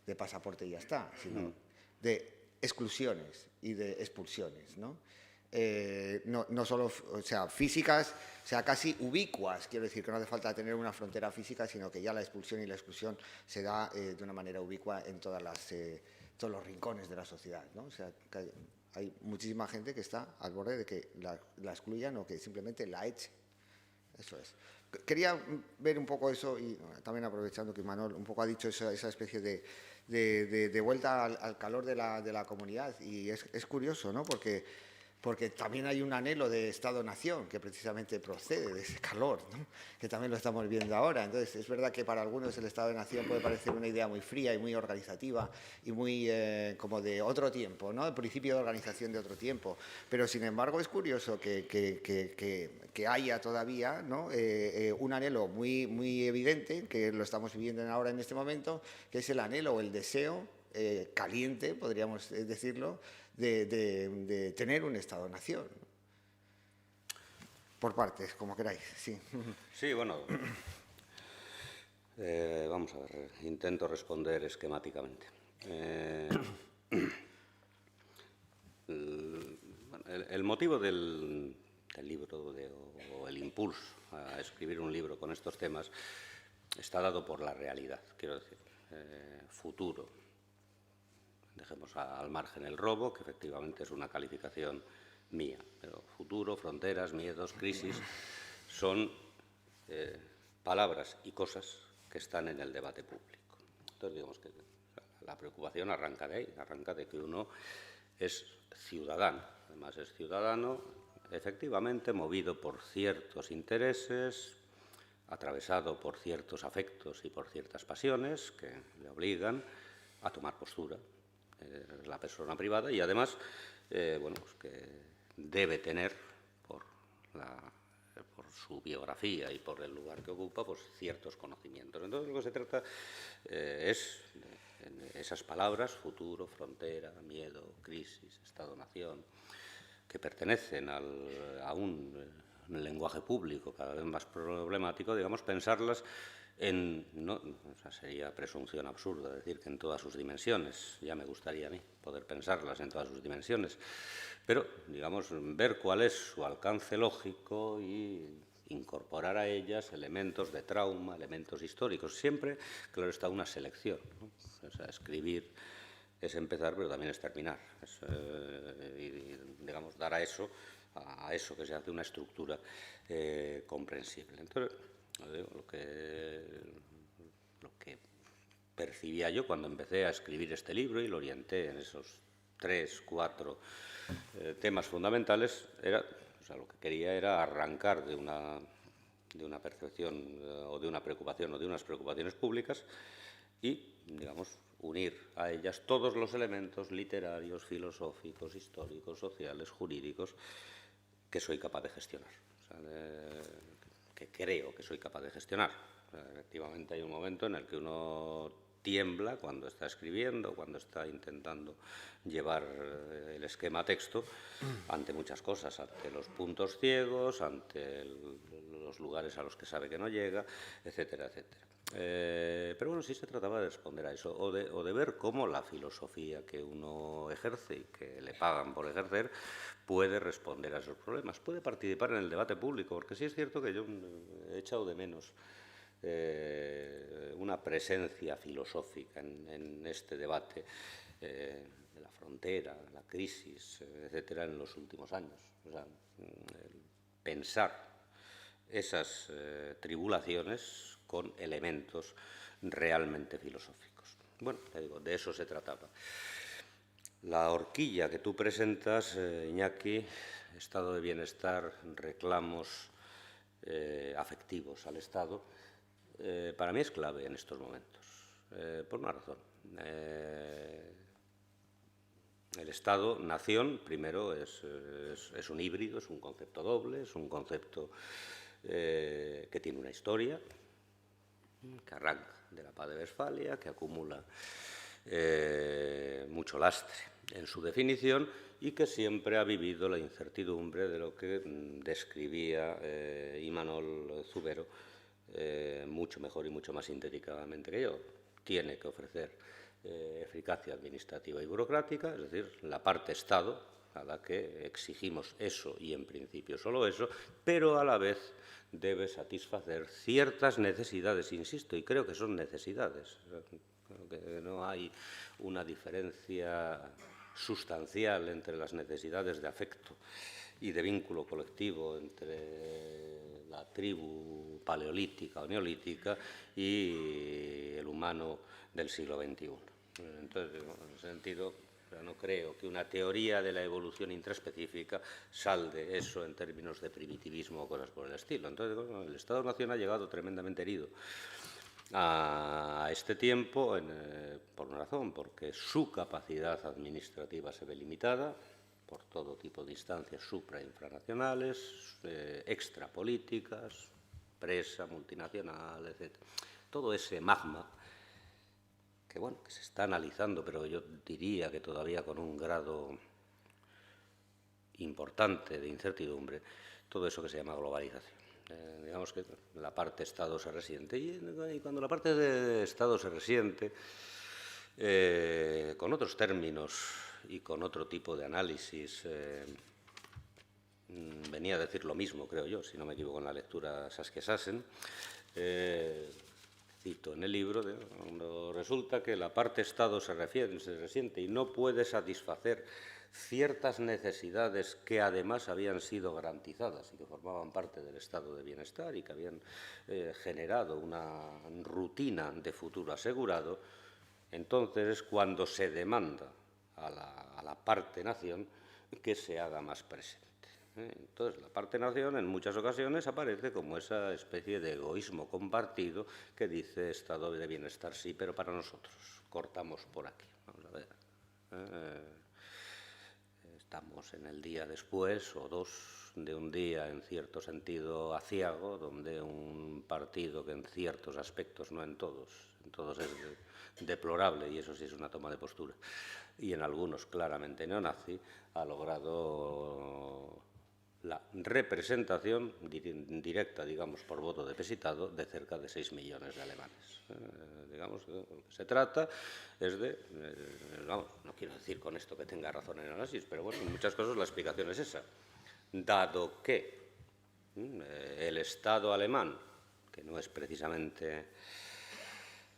de pasaporte y ya está, sino de exclusiones y de expulsiones, ¿no? No solo, o sea, físicas, o sea, casi ubicuas, quiero decir que no hace falta tener una frontera física, sino que ya la expulsión y la exclusión se da de una manera ubicua en todos los rincones de la sociedad, ¿no? O sea, que hay muchísima gente que está al borde de que la excluyan o que simplemente la echen. Eso es. Quería ver un poco eso y también aprovechando que Imanol un poco ha dicho esa especie de vuelta al calor de la comunidad, y es curioso, ¿no? Porque también hay un anhelo de Estado-nación que precisamente procede de ese calor, ¿no? Que también lo estamos viendo ahora. Entonces, es verdad que para algunos el Estado-nación puede parecer una idea muy fría y muy organizativa y muy como de otro tiempo, ¿no? El principio de organización de otro tiempo. Pero, sin embargo, es curioso que haya todavía, ¿no? Un anhelo muy evidente, que lo estamos viviendo ahora en este momento, que es el anhelo o el deseo caliente, podríamos decirlo, de tener un Estado-nación. Por partes, como queráis, sí. Sí, bueno, vamos a ver, intento responder esquemáticamente. El motivo del libro o el impulso a escribir un libro con estos temas está dado por la realidad, quiero decir, futuro. Dejemos al margen el robo, que efectivamente es una calificación mía, pero futuro, fronteras, miedos, crisis, son palabras y cosas que están en el debate público. Entonces, digamos que la preocupación arranca de ahí, arranca de que uno es ciudadano, además es ciudadano efectivamente movido por ciertos intereses, atravesado por ciertos afectos y por ciertas pasiones que le obligan a tomar postura. La persona privada y además, bueno, pues que debe tener por su biografía y por el lugar que ocupa, pues ciertos conocimientos. Entonces, lo que se trata es de esas palabras, futuro, frontera, miedo, crisis, Estado-nación, que pertenecen a un lenguaje público cada vez más problemático, digamos, pensarlas no, o sea, sería presunción absurda decir que en todas sus dimensiones, ya me gustaría a mí poder pensarlas en todas sus dimensiones, pero, digamos, ver cuál es su alcance lógico y incorporar a ellas elementos de trauma, elementos históricos. Siempre, claro, está una selección, ¿no? O sea, escribir es empezar, pero también es terminar. Y, digamos, dar a eso que se hace una estructura comprensible. Entonces, lo que percibía yo cuando empecé a escribir este libro y lo orienté en esos 3, 4 temas fundamentales, o sea, lo que quería era arrancar de una percepción o de una preocupación o de unas preocupaciones públicas y, digamos, unir a ellas todos los elementos literarios, filosóficos, históricos, sociales, jurídicos que soy capaz de gestionar. O sea, que creo que soy capaz de gestionar. O sea, efectivamente hay un momento en el que uno tiembla cuando está escribiendo, cuando está intentando llevar el esquema a texto, ante muchas cosas, ante los puntos ciegos, ante los lugares a los que sabe que no llega, etcétera, etcétera. Pero bueno, sí se trataba de responder a eso, o de ver cómo la filosofía que uno ejerce y que le pagan por ejercer puede responder a esos problemas, puede participar en el debate público, porque sí es cierto que yo he echado de menos una presencia filosófica en este debate de la frontera, la crisis, etcétera, en los últimos años. O sea, pensar esas tribulaciones con elementos realmente filosóficos. Bueno, te digo, de eso se trataba. La horquilla que tú presentas, Iñaki, estado de bienestar, reclamos afectivos al Estado, para mí es clave en estos momentos, por una razón. El Estado-nación, primero, es un híbrido, es un concepto doble, es un concepto que tiene una historia, que arranca de la paz de Westfalia, que acumula mucho lastre en su definición y que siempre ha vivido la incertidumbre de lo que describía Imanol Zubero mucho mejor y mucho más sintéticamente que yo. Tiene que ofrecer eficacia administrativa y burocrática, es decir, la parte Estado, a la que exigimos eso y en principio solo eso, pero a la vez debe satisfacer ciertas necesidades, insisto, y creo que son necesidades. Creo que no hay una diferencia sustancial entre las necesidades de afecto y de vínculo colectivo entre la tribu paleolítica o neolítica y el humano del siglo XXI. Entonces, en ese sentido, no creo que una teoría de la evolución intraespecífica salde eso en términos de primitivismo o cosas por el estilo. Entonces, bueno, el Estado-Nación ha llegado tremendamente herido a este tiempo por una razón, porque su capacidad administrativa se ve limitada por todo tipo de instancias supra- e infranacionales, extrapolíticas, presa, multinacional, etc. Todo ese magma que, bueno, que se está analizando, pero yo diría que todavía con un grado importante de incertidumbre, todo eso que se llama globalización. Digamos que la parte Estado se resiente y cuando la parte de Estado se resiente, con otros términos y con otro tipo de análisis, venía a decir lo mismo, creo yo, si no me equivoco en la lectura Saskia Sassen, cito en el libro, cuando resulta que la parte Estado se resiente y no puede satisfacer ciertas necesidades que además habían sido garantizadas y que formaban parte del estado de bienestar y que habían generado una rutina de futuro asegurado, entonces es cuando se demanda a la parte nación que se haga más presente. Entonces, la parte nación en muchas ocasiones aparece como esa especie de egoísmo compartido que dice estado de bienestar sí, pero para nosotros. Cortamos por aquí. Vamos a ver. Estamos en el día después o dos de un día en cierto sentido aciago, donde un partido que en ciertos aspectos, no en todos es deplorable, y eso sí es una toma de postura, y en algunos claramente neonazi, ha logrado la representación directa, digamos, por voto depositado de cerca de 6 millones de alemanes. Digamos, lo que se trata es de, vamos, no quiero decir con esto que tenga razón en el análisis, pero bueno, en muchas cosas la explicación es esa. Dado que el Estado alemán, que no es precisamente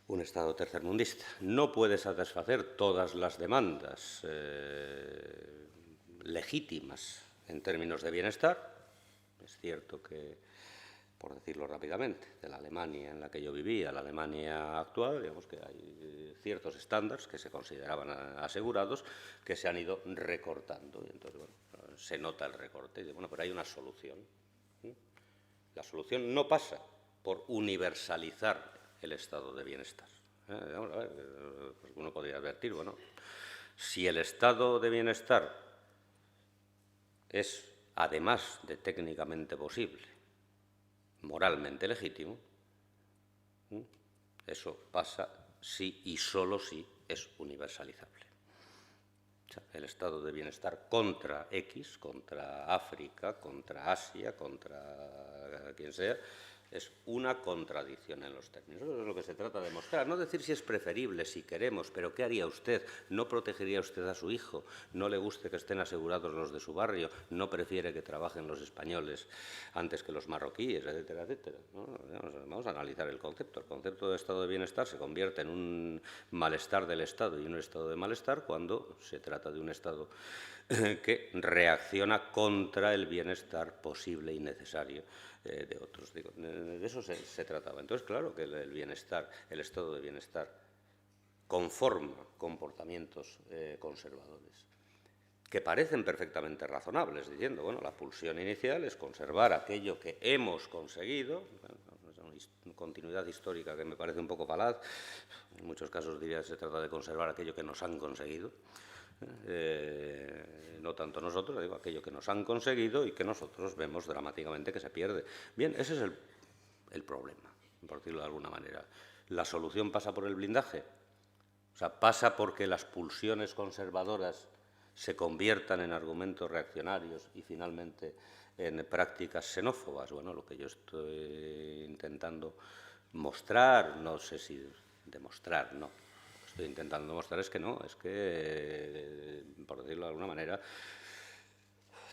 un Estado tercermundista, no puede satisfacer todas las demandas legítimas en términos de bienestar. Es cierto que, por decirlo rápidamente, de la Alemania en la que yo vivía, la Alemania actual, digamos que hay ciertos estándares que se consideraban asegurados que se han ido recortando. Y entonces, bueno, se nota el recorte. Y bueno, pero hay una solución. La solución no pasa por universalizar el estado de bienestar. Vamos a ver, uno podría advertir, bueno, si el estado de bienestar es, además de técnicamente posible, moralmente legítimo, eso pasa si y solo si es universalizable. O sea, el estado de bienestar contra X, contra África, contra Asia, contra quien sea, Es una contradicción en los términos. Eso es lo que se trata de mostrar. No decir si es preferible, si queremos, pero ¿qué haría usted? ¿No protegería usted a su hijo? ¿No le guste que estén asegurados los de su barrio? ¿No prefiere que trabajen los españoles antes que los marroquíes, etcétera, etcétera? ¿No? Vamos a analizar el concepto. El concepto de estado de bienestar se convierte en un malestar del Estado y un estado de malestar cuando se trata de un Estado que reacciona contra el bienestar posible y necesario de otros. Digo, de eso se trataba. Entonces, claro que el bienestar, el estado de bienestar, conforma comportamientos conservadores, que parecen perfectamente razonables, diciendo, bueno, la pulsión inicial es conservar aquello que hemos conseguido, una continuidad histórica que me parece un poco falaz, en muchos casos diría que se trata de conservar aquello que nos han conseguido, no tanto nosotros, digo, aquello que nos han conseguido y que nosotros vemos dramáticamente que se pierde. Bien, ese es el problema, por decirlo de alguna manera. ¿La solución pasa por el blindaje? O sea, ¿pasa porque las pulsiones conservadoras se conviertan en argumentos reaccionarios y finalmente en prácticas xenófobas? Bueno, lo que yo estoy intentando mostrar, no sé si demostrar, no. Lo que estoy intentando demostrar es que no, es que, por decirlo de alguna manera,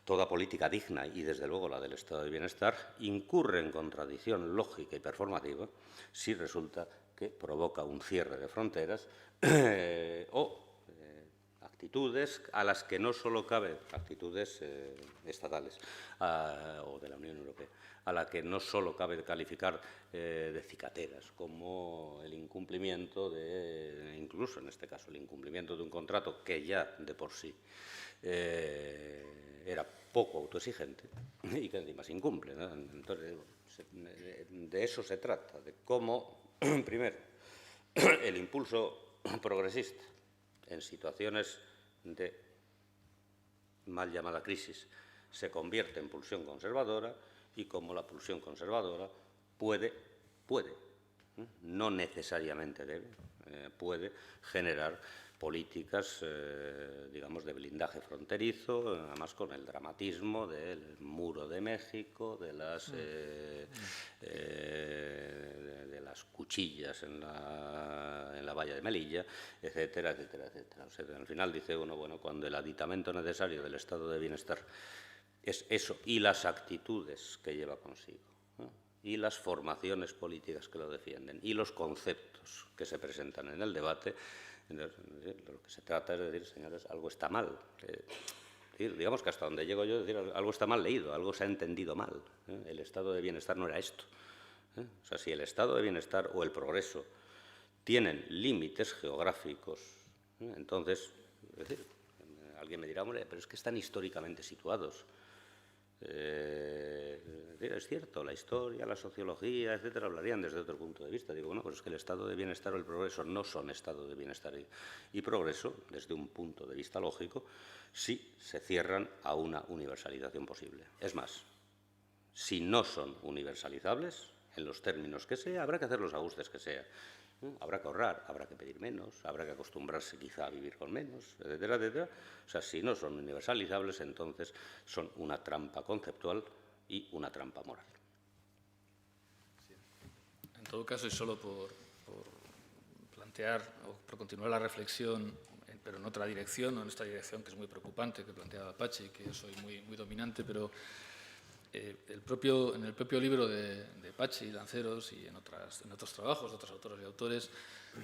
toda política digna, y desde luego la del estado de bienestar, incurre en contradicción lógica y performativa si resulta que provoca un cierre de fronteras o actitudes a las que no solo cabe, actitudes estatales o de la Unión Europea, a la que no solo cabe calificar de cicateras, como el incumplimiento de, incluso en este caso, el incumplimiento de un contrato que ya de por sí era poco autoexigente y que encima se incumple, ¿no? Entonces, de eso se trata, de cómo, primero, el impulso progresista en situaciones de mal llamada crisis se convierte en pulsión conservadora y cómo la pulsión conservadora puede, no necesariamente debe, puede generar políticas, digamos, de blindaje fronterizo, además con el dramatismo del muro de México, de las cuchillas en la valla de Melilla, etcétera, etcétera, etcétera. O sea, al final dice uno, bueno, cuando el aditamento necesario del estado de bienestar es eso y las actitudes que lleva consigo, ¿no? Y las formaciones políticas que lo defienden y los conceptos que se presentan en el debate, lo que se trata es de decir, señores, algo está mal. Digamos que hasta donde llego yo, decir, algo está mal leído, algo se ha entendido mal. El estado de bienestar no era esto. O sea, si el estado de bienestar o el progreso tienen límites geográficos, entonces, es decir, alguien me dirá, hombre, pero es que están históricamente situados. Es cierto, la historia, la sociología, etcétera, hablarían desde otro punto de vista. Digo, bueno, pues es que el estado de bienestar o el progreso no son estado de bienestar y progreso, desde un punto de vista lógico, si se cierran a una universalización posible. Es más, si no son universalizables, en los términos que sea, habrá que hacer los ajustes que sea. Habrá que ahorrar, habrá que pedir menos, habrá que acostumbrarse quizá a vivir con menos, etcétera, etcétera. O sea, si no son universalizables, entonces son una trampa conceptual y una trampa moral. En todo caso, y solo por plantear o por continuar la reflexión, pero en otra dirección, no en esta dirección que es muy preocupante, que planteaba Pachi, que yo soy muy dominante, pero en el propio libro de Pachi, Lanceros, y en otros trabajos de otros autores y autores,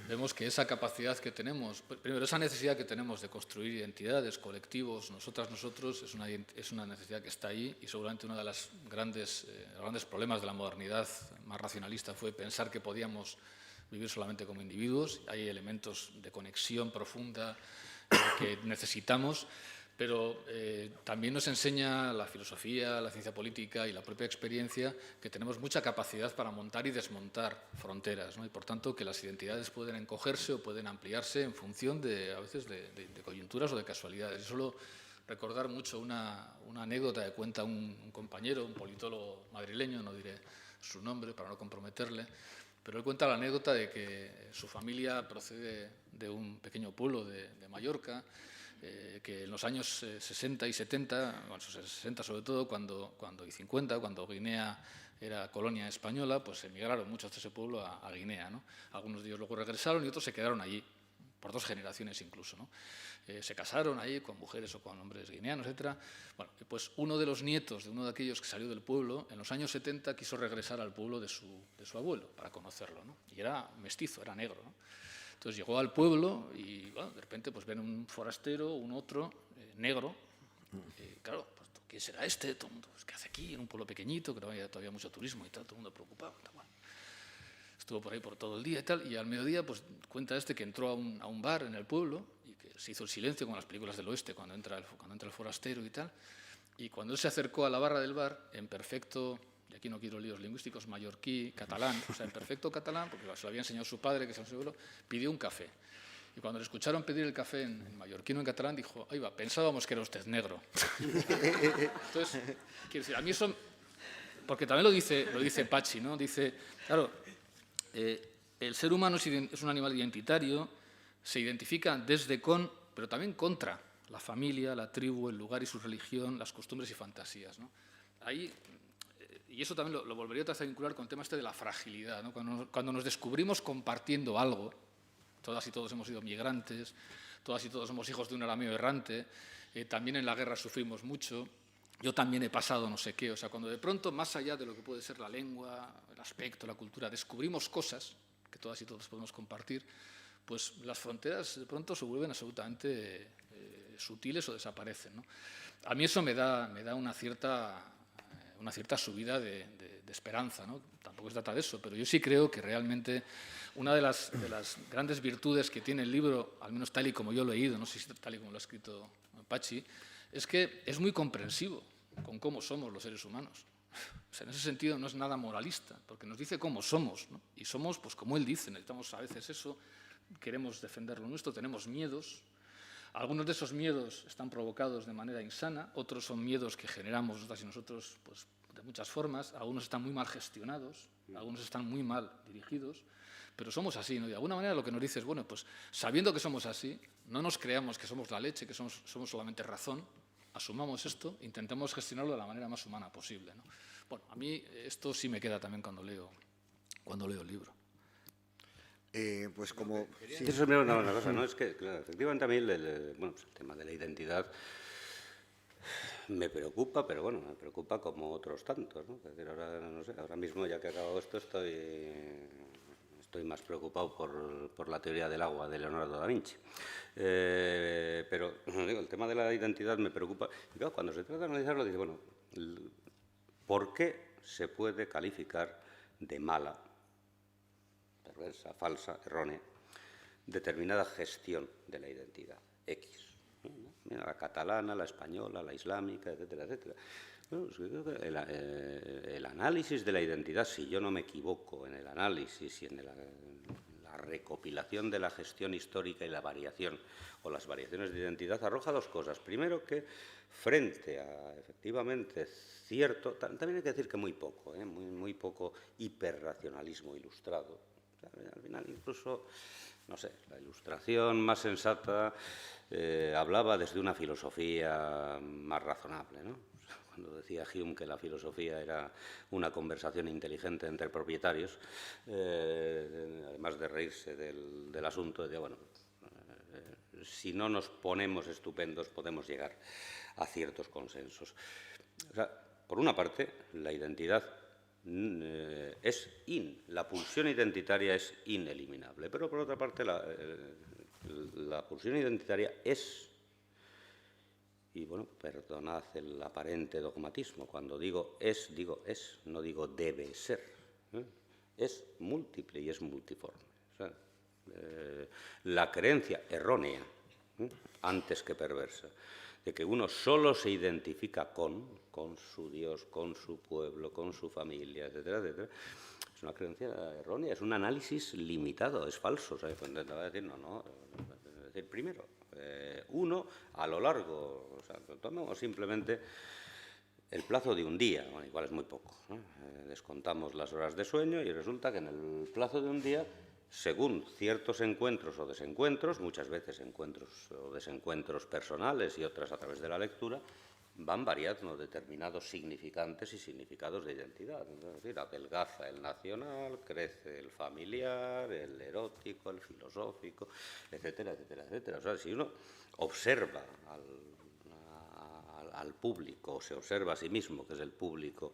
vemos que esa capacidad que tenemos, primero esa necesidad que tenemos de construir identidades, colectivos, nosotros, es una necesidad que está ahí, y seguramente uno de los grandes problemas de la modernidad más racionalista fue pensar que podíamos vivir solamente como individuos. Hay elementos de conexión profunda que necesitamos, pero también nos enseña la filosofía, la ciencia política y la propia experiencia que tenemos mucha capacidad para montar y desmontar fronteras, ¿no? Y por tanto que las identidades pueden encogerse o pueden ampliarse en función a veces de coyunturas o de casualidades. Yo suelo recordar mucho una anécdota que cuenta un compañero, un politólogo madrileño, no diré su nombre para no comprometerle, pero él cuenta la anécdota de que su familia procede de un pequeño pueblo de Mallorca, que en los años 60 y 70, bueno, 60 sobre todo, y 50, cuando Guinea era colonia española, pues emigraron muchos de ese pueblo a Guinea, ¿no? Algunos de ellos luego regresaron y otros se quedaron allí, por 2 generaciones incluso, ¿no? Se casaron ahí con mujeres o con hombres guineanos, etc. Bueno, pues uno de los nietos de uno de aquellos que salió del pueblo, en los años 70 quiso regresar al pueblo de su abuelo para conocerlo, ¿no? Y era mestizo, era negro, ¿no? Entonces llegó al pueblo y bueno, de repente pues ven un forastero, un otro, negro, y claro, pues, ¿quién será este? Todo el mundo, ¿qué hace aquí en un pueblo pequeñito, que no había todavía mucho turismo y tal, todo el mundo preocupado? Bueno, estuvo por ahí por todo el día y tal, y al mediodía pues cuenta que entró a un bar en el pueblo y que se hizo el silencio con las películas del oeste cuando entra el forastero y tal, y cuando él se acercó a la barra del bar, en perfecto, y aquí no quiero líos lingüísticos, mallorquí, catalán, o sea, en perfecto catalán, porque se lo había enseñado su padre, que es el abuelo, pidió un café. Y cuando le escucharon pedir el café en mallorquino, en catalán, dijo, ahí va, pensábamos que era usted negro. Entonces, quiero decir, a mí eso, porque también lo dice Pachi, ¿no? Dice, claro, el ser humano es un animal identitario, se identifica desde con, pero también contra la familia, la tribu, el lugar y su religión, las costumbres y fantasías, ¿no? Ahí, y eso también lo volvería otra vez a vincular con el tema de la fragilidad, ¿no? Cuando nos descubrimos compartiendo algo, todas y todos hemos sido migrantes, todas y todos somos hijos de un arameo errante, también en la guerra sufrimos mucho, yo también he pasado no sé qué, o sea, cuando de pronto, más allá de lo que puede ser la lengua, el aspecto, la cultura, descubrimos cosas que todas y todos podemos compartir, pues las fronteras de pronto se vuelven absolutamente sutiles o desaparecen, ¿no? A mí eso me da una cierta subida de esperanza, ¿no? Tampoco se trata de eso, pero yo sí creo que realmente una de las grandes virtudes que tiene el libro, al menos tal y como yo lo he leído, no sé si tal y como lo ha escrito Pachi, es que es muy comprensivo con cómo somos los seres humanos. O sea, en ese sentido no es nada moralista, porque nos dice cómo somos, ¿no? Y somos, pues como él dice, necesitamos a veces eso, queremos defender lo nuestro, tenemos miedos. Algunos de esos miedos están provocados de manera insana, otros son miedos que generamos nosotras y nosotros pues, de muchas formas, algunos están muy mal gestionados, algunos están muy mal dirigidos, pero somos así, ¿no? Y de alguna manera lo que nos dice es, bueno, pues sabiendo que somos así, no nos creamos que somos la leche, que somos solamente razón, asumamos esto, intentemos gestionarlo de la manera más humana posible, ¿no? Bueno, a mí esto sí me queda también cuando leo el libro. Pues como... Sí. Eso es una cosa, ¿no? Es que, claro, efectivamente a mí bueno, pues el tema de la identidad me preocupa, pero bueno, me preocupa como otros tantos, ¿no? Es decir, ahora, no sé, ahora mismo, ya que he acabado esto, estoy más preocupado por la teoría del agua de Leonardo da Vinci. Pero digo, el tema de la identidad me preocupa. Y claro, cuando se trata de analizarlo, dice, bueno, ¿por qué se puede calificar de mala, perversa, falsa, errónea, determinada gestión de la identidad X? Mira, la catalana, la española, la islámica, etcétera, etcétera. Bueno, pues creo que el análisis de la identidad, si yo no me equivoco en el análisis y en la recopilación de la gestión histórica y la variación o las variaciones de identidad, arroja 2 cosas. Primero, que frente a, efectivamente, cierto, también hay que decir que muy poco, muy poco hiperracionalismo ilustrado. O sea, al final, incluso, no sé, la ilustración más sensata hablaba desde una filosofía más razonable, ¿no? Cuando decía Hume que la filosofía era una conversación inteligente entre propietarios, además de reírse del asunto, decía, bueno, si no nos ponemos estupendos podemos llegar a ciertos consensos. O sea, por una parte, la identidad la pulsión identitaria es ineliminable, pero por otra parte la pulsión identitaria es, y bueno, perdonad el aparente dogmatismo, cuando digo es, no digo debe ser, es múltiple y es multiforme. O sea, la creencia errónea, antes que perversa, de que uno solo se identifica con su Dios, con su pueblo, con su familia, etcétera, etcétera, es una creencia errónea, es un análisis limitado, es falso. O sea, intentaba decir, no, es decir, primero, uno a lo largo, o sea, tomemos simplemente el plazo de un día, bueno, igual es muy poco, ¿no? Descontamos las horas de sueño y resulta que en el plazo de un día, según ciertos encuentros o desencuentros, muchas veces encuentros o desencuentros personales y otras a través de la lectura, van variando determinados significantes y significados de identidad. Es decir, adelgaza el nacional, crece el familiar, el erótico, el filosófico, etcétera, etcétera, etcétera. O sea, si uno observa al público, se observa a sí mismo, que es el público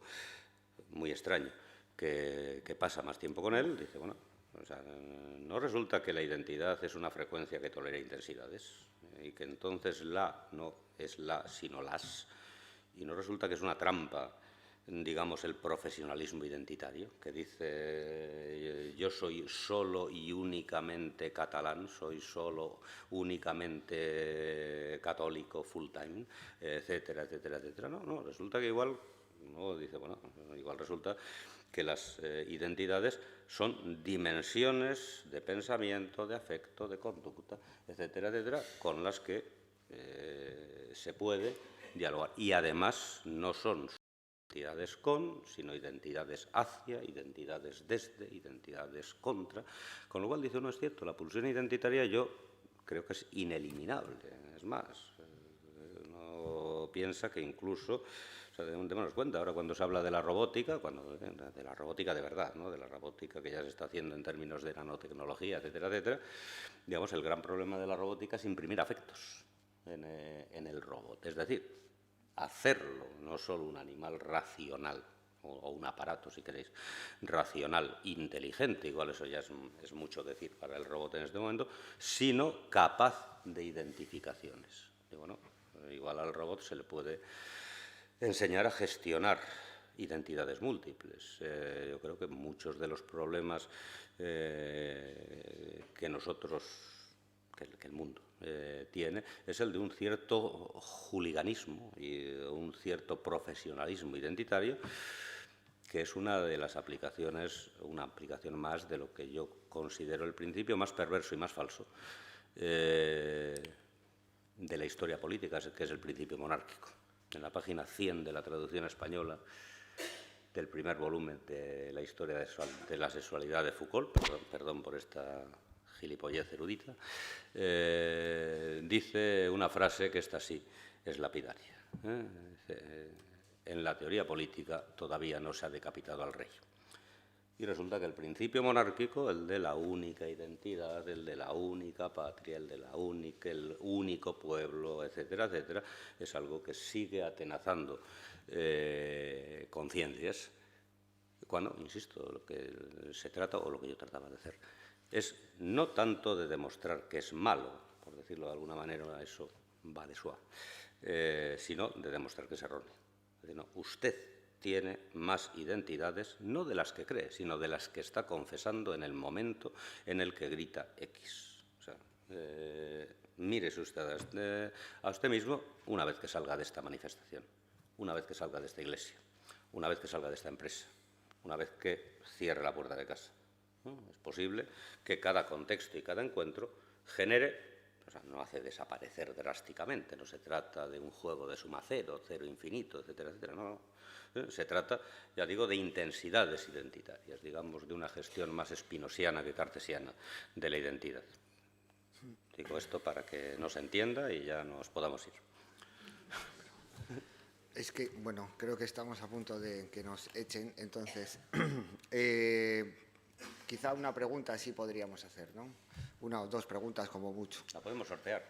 muy extraño, que pasa más tiempo con él, dice, bueno, o sea, no resulta que la identidad es una frecuencia que tolera intensidades y que entonces la no es la, sino las, y no resulta que es una trampa, digamos, el profesionalismo identitario, que dice yo soy solo y únicamente catalán, soy solo únicamente católico full time, etcétera, etcétera, etcétera. No, resulta que igual, no, dice, bueno, igual resulta que las identidades son dimensiones de pensamiento, de afecto, de conducta, etcétera, etcétera, con las que se puede dialogar. Y además no son identidades con, sino identidades hacia, identidades desde, identidades contra. Con lo cual, dice uno, es cierto, la pulsión identitaria yo creo que es ineliminable. Es más, uno piensa que incluso, o sea, démonos cuenta, ahora cuando se habla de la robótica, de la robótica de verdad, ¿no? De la robótica que ya se está haciendo en términos de nanotecnología, etcétera, etcétera, digamos, el gran problema de la robótica es imprimir afectos en el robot. Es decir, hacerlo no solo un animal racional, o un aparato, si queréis, racional, inteligente, igual eso ya es mucho decir para el robot en este momento, sino capaz de identificaciones. Y bueno, igual al robot se le puede enseñar a gestionar identidades múltiples. Yo creo que muchos de los problemas que nosotros, que el mundo tiene, es el de un cierto juliganismo y un cierto profesionalismo identitario, que es una de las aplicaciones, una aplicación más de lo que yo considero el principio más perverso y más falso de la historia política, que es el principio monárquico. En la página 100 de la traducción española del primer volumen de la historia de la sexualidad de Foucault, perdón por esta gilipollez erudita, dice una frase que esta sí es lapidaria. En la teoría política todavía no se ha decapitado al rey. Y resulta que el principio monárquico, el de la única identidad, el de la única patria, el único pueblo, etcétera, etcétera, es algo que sigue atenazando conciencias, cuando, insisto, lo que se trata, o lo que yo trataba de hacer, es no tanto de demostrar que es malo, por decirlo de alguna manera, eso va de suave, sino de demostrar que es erróneo. Es decir, no, usted tiene más identidades, no de las que cree, sino de las que está confesando en el momento en el que grita X. O sea, mírese usted a usted mismo una vez que salga de esta manifestación, una vez que salga de esta iglesia, una vez que salga de esta empresa, una vez que cierre la puerta de casa. ¿No? Es posible que cada contexto y cada encuentro genere, o sea, no hace desaparecer drásticamente, no se trata de un juego de suma cero, cero infinito, etcétera, etcétera, no. Se trata, ya digo, de intensidades identitarias, digamos, de una gestión más spinosiana que cartesiana de la identidad. Digo esto para que nos entienda y ya nos podamos ir. Es que, bueno, creo que estamos a punto de que nos echen, entonces, quizá una pregunta sí podríamos hacer, ¿no? Una o dos preguntas como mucho. La podemos sortear.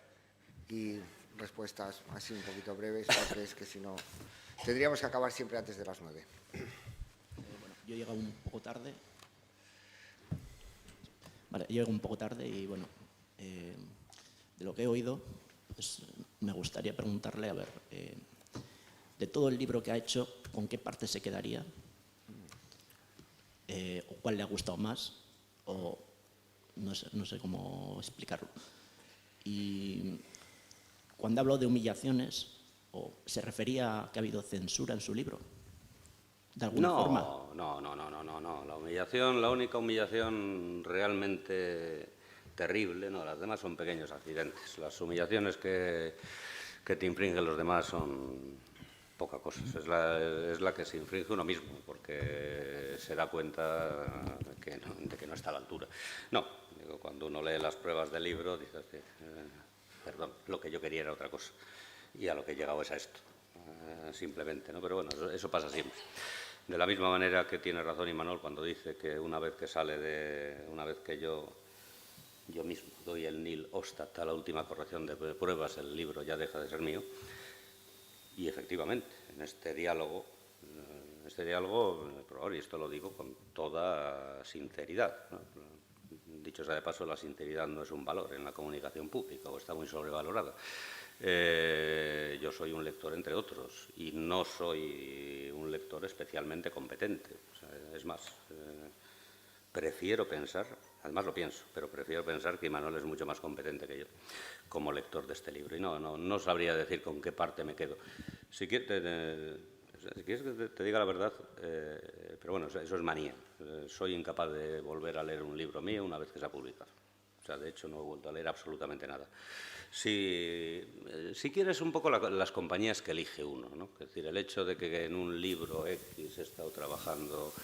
Y respuestas así un poquito breves, porque es que si no, tendríamos que acabar siempre antes de las 9. Bueno, yo he llegado un poco tarde. Vale, yo llego un poco tarde y, bueno, de lo que he oído, pues me gustaría preguntarle, a ver, de todo el libro que ha hecho, ¿con qué parte se quedaría? ¿O cuál le ha gustado más? O no sé cómo explicarlo. Y cuando hablo de humillaciones, ¿se refería a que ha habido censura en su libro? ¿De alguna forma? No. La única humillación realmente terrible, no, las demás son pequeños accidentes. Las humillaciones que te infringen los demás son poca cosa. Es la que se infringe uno mismo, porque se da cuenta de que no está a la altura. No, digo, cuando uno lee las pruebas del libro, dices, perdón, lo que yo quería era otra cosa, y a lo que he llegado es a esto. simplemente, ¿no? Pero bueno, eso pasa siempre. De la misma manera que tiene razón Imanol cuando dice que una vez que yo mismo doy el nil ostat a la última corrección de pruebas, el libro ya deja de ser mío. Y efectivamente, en este diálogo, por favor, y esto lo digo con toda sinceridad, ¿no? Dicho sea de paso, la sinceridad no es un valor en la comunicación pública o está muy sobrevalorada. Yo soy un lector, entre otros, y no soy un lector especialmente competente. O sea, es más, prefiero pensar, además lo pienso, pero prefiero pensar que Imanol es mucho más competente que yo como lector de este libro. Y no sabría decir con qué parte me quedo. Si quieres que te diga la verdad, pero bueno, eso es manía. Soy incapaz de volver a leer un libro mío una vez que se ha publicado. O sea, de hecho, no he vuelto a leer absolutamente nada. Si quieres, un poco las compañías que elige uno, ¿no? Es decir, el hecho de que en un libro X he estado trabajando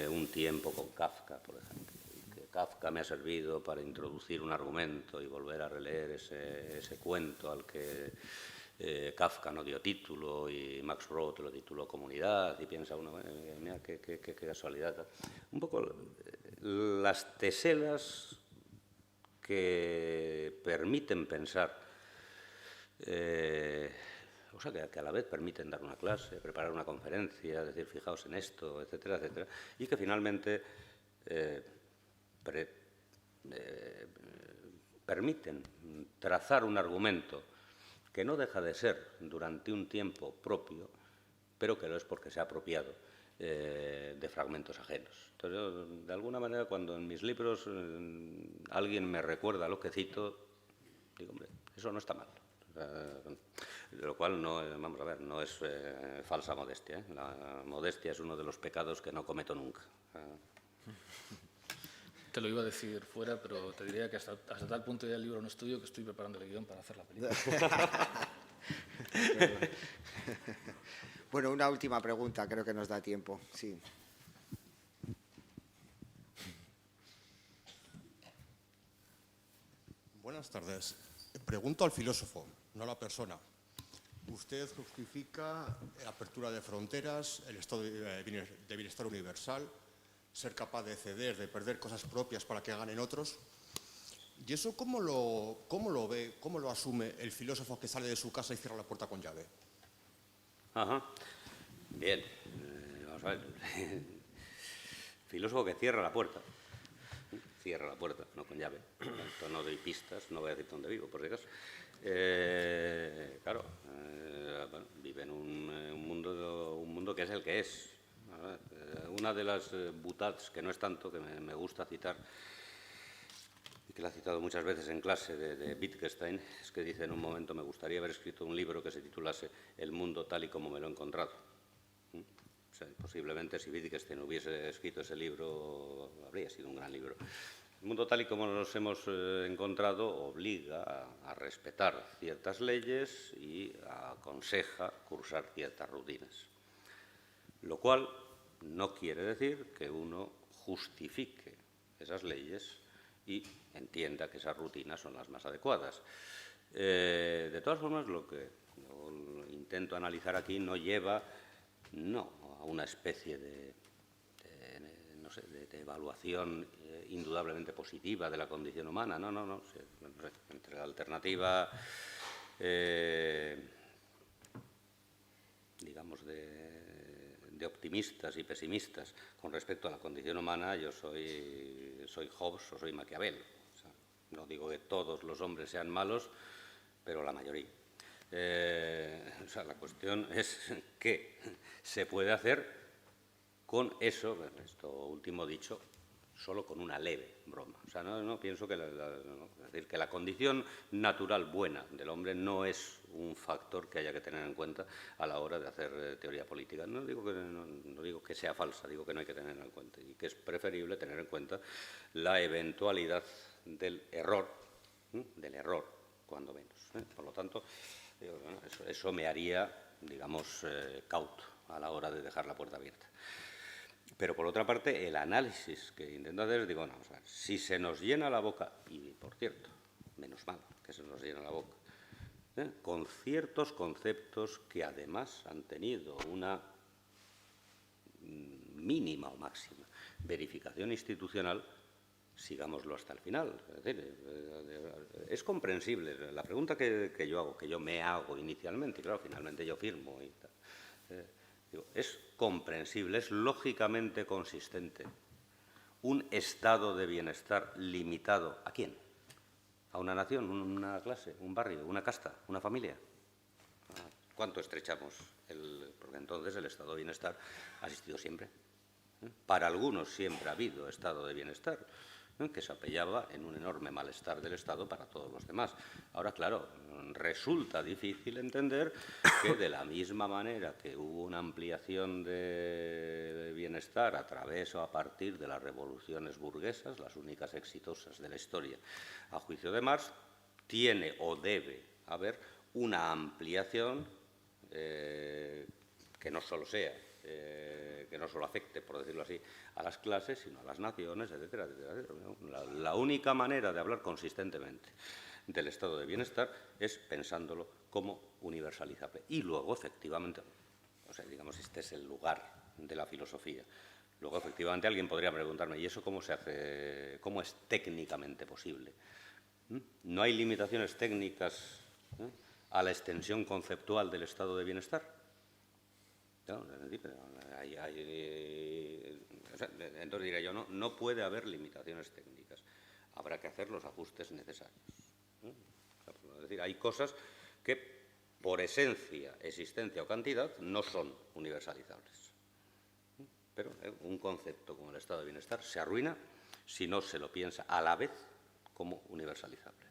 un tiempo con Kafka, por ejemplo, y que Kafka me ha servido para introducir un argumento y volver a releer ese cuento al que Kafka no dio título y Max Brod lo tituló Comunidad, y piensa uno, mira, qué casualidad. Un poco las teselas que permiten pensar, o sea, que a la vez permiten dar una clase, preparar una conferencia, decir, fijaos en esto, etcétera, etcétera, y que finalmente permiten trazar un argumento que no deja de ser durante un tiempo propio, pero que lo es porque se ha apropiado de fragmentos ajenos. Entonces, yo, de alguna manera, cuando en mis libros alguien me recuerda lo que cito, digo, hombre, eso no está mal. De lo cual, vamos a ver, no es falsa modestia. La modestia es uno de los pecados que no cometo nunca. Te lo iba a decir fuera, pero te diría que hasta tal punto ya el libro no es tuyo que estoy preparando el guión para hacer la película. Bueno, una última pregunta, creo que nos da tiempo. Sí. Buenas tardes. Pregunto al filósofo, no a la persona. Usted justifica apertura de fronteras, el estado de bienestar universal, ser capaz de ceder, de perder cosas propias para que ganen otros. ¿Y eso cómo lo ve, cómo lo asume el filósofo que sale de su casa y cierra la puerta con llave? Ajá. Bien. Vamos a ver. Filósofo que cierra la puerta. Cierra la puerta, no con llave. Esto no doy pistas, no voy a decir dónde vivo, por si acaso. Claro, bueno, vive en un mundo que es el que es. Una de las butades, que no es tanto, que me gusta citar, y que la he citado muchas veces en clase de Wittgenstein, es que dice en un momento, me gustaría haber escrito un libro que se titulase El mundo tal y como me lo he encontrado. O sea, posiblemente si Wittgenstein hubiese escrito ese libro, habría sido un gran libro. El mundo tal y como nos hemos encontrado obliga a respetar ciertas leyes y aconseja cursar ciertas rutinas. Lo cual no quiere decir que uno justifique esas leyes y entienda que esas rutinas son las más adecuadas. De todas formas, lo que intento analizar aquí no lleva a una especie de evaluación indudablemente positiva de la condición humana. No. Entre la alternativa, digamos, de optimistas y pesimistas con respecto a la condición humana, yo soy Hobbes o soy Maquiavelo. O sea, no digo que todos los hombres sean malos, pero la mayoría. O sea, la cuestión es qué se puede hacer con eso, esto último dicho, solo con una leve broma. O sea, no pienso que es decir, que la condición natural buena del hombre no es un factor que haya que tener en cuenta a la hora de hacer teoría política. No digo que sea falsa, digo que no hay que tenerla en cuenta y que es preferible tener en cuenta la eventualidad del error, cuando menos. Por lo tanto, eso me haría, digamos, cauto a la hora de dejar la puerta abierta. Pero, por otra parte, el análisis que intento hacer, digo, no, vamos a ver, si se nos llena la boca, y por cierto, menos mal que se nos llena la boca, con ciertos conceptos que además han tenido una mínima o máxima verificación institucional, sigámoslo hasta el final. Es decir, es comprensible. La pregunta que yo me hago inicialmente, y claro, finalmente yo firmo y tal, digo, es comprensible, es lógicamente consistente. Un estado de bienestar limitado, ¿a quién? ¿A una nación, una clase, un barrio, una casta, una familia? ¿Cuánto estrechamos? Porque entonces el estado de bienestar ha existido siempre. Para algunos siempre ha habido estado de bienestar, que se apoyaba en un enorme malestar del Estado para todos los demás. Ahora, claro, resulta difícil entender que de la misma manera que hubo una ampliación de bienestar a través o a partir de las revoluciones burguesas, las únicas exitosas de la historia, a juicio de Marx, tiene o debe haber una ampliación que no solo sea, que no solo afecte, por decirlo así, a las clases, sino a las naciones, etcétera, etcétera, etcétera. La única manera de hablar consistentemente del estado de bienestar es pensándolo como universalizable. Y luego, efectivamente, o sea, digamos, este es el lugar de la filosofía. Luego, efectivamente, alguien podría preguntarme, ¿y eso cómo se hace, cómo es técnicamente posible? ¿No hay limitaciones técnicas a la extensión conceptual del estado de bienestar? Claro, entonces diría yo, no puede haber limitaciones técnicas. Habrá que hacer los ajustes necesarios. Es decir, hay cosas que, por esencia, existencia o cantidad, no son universalizables. Pero un concepto como el estado de bienestar se arruina si no se lo piensa a la vez como universalizable.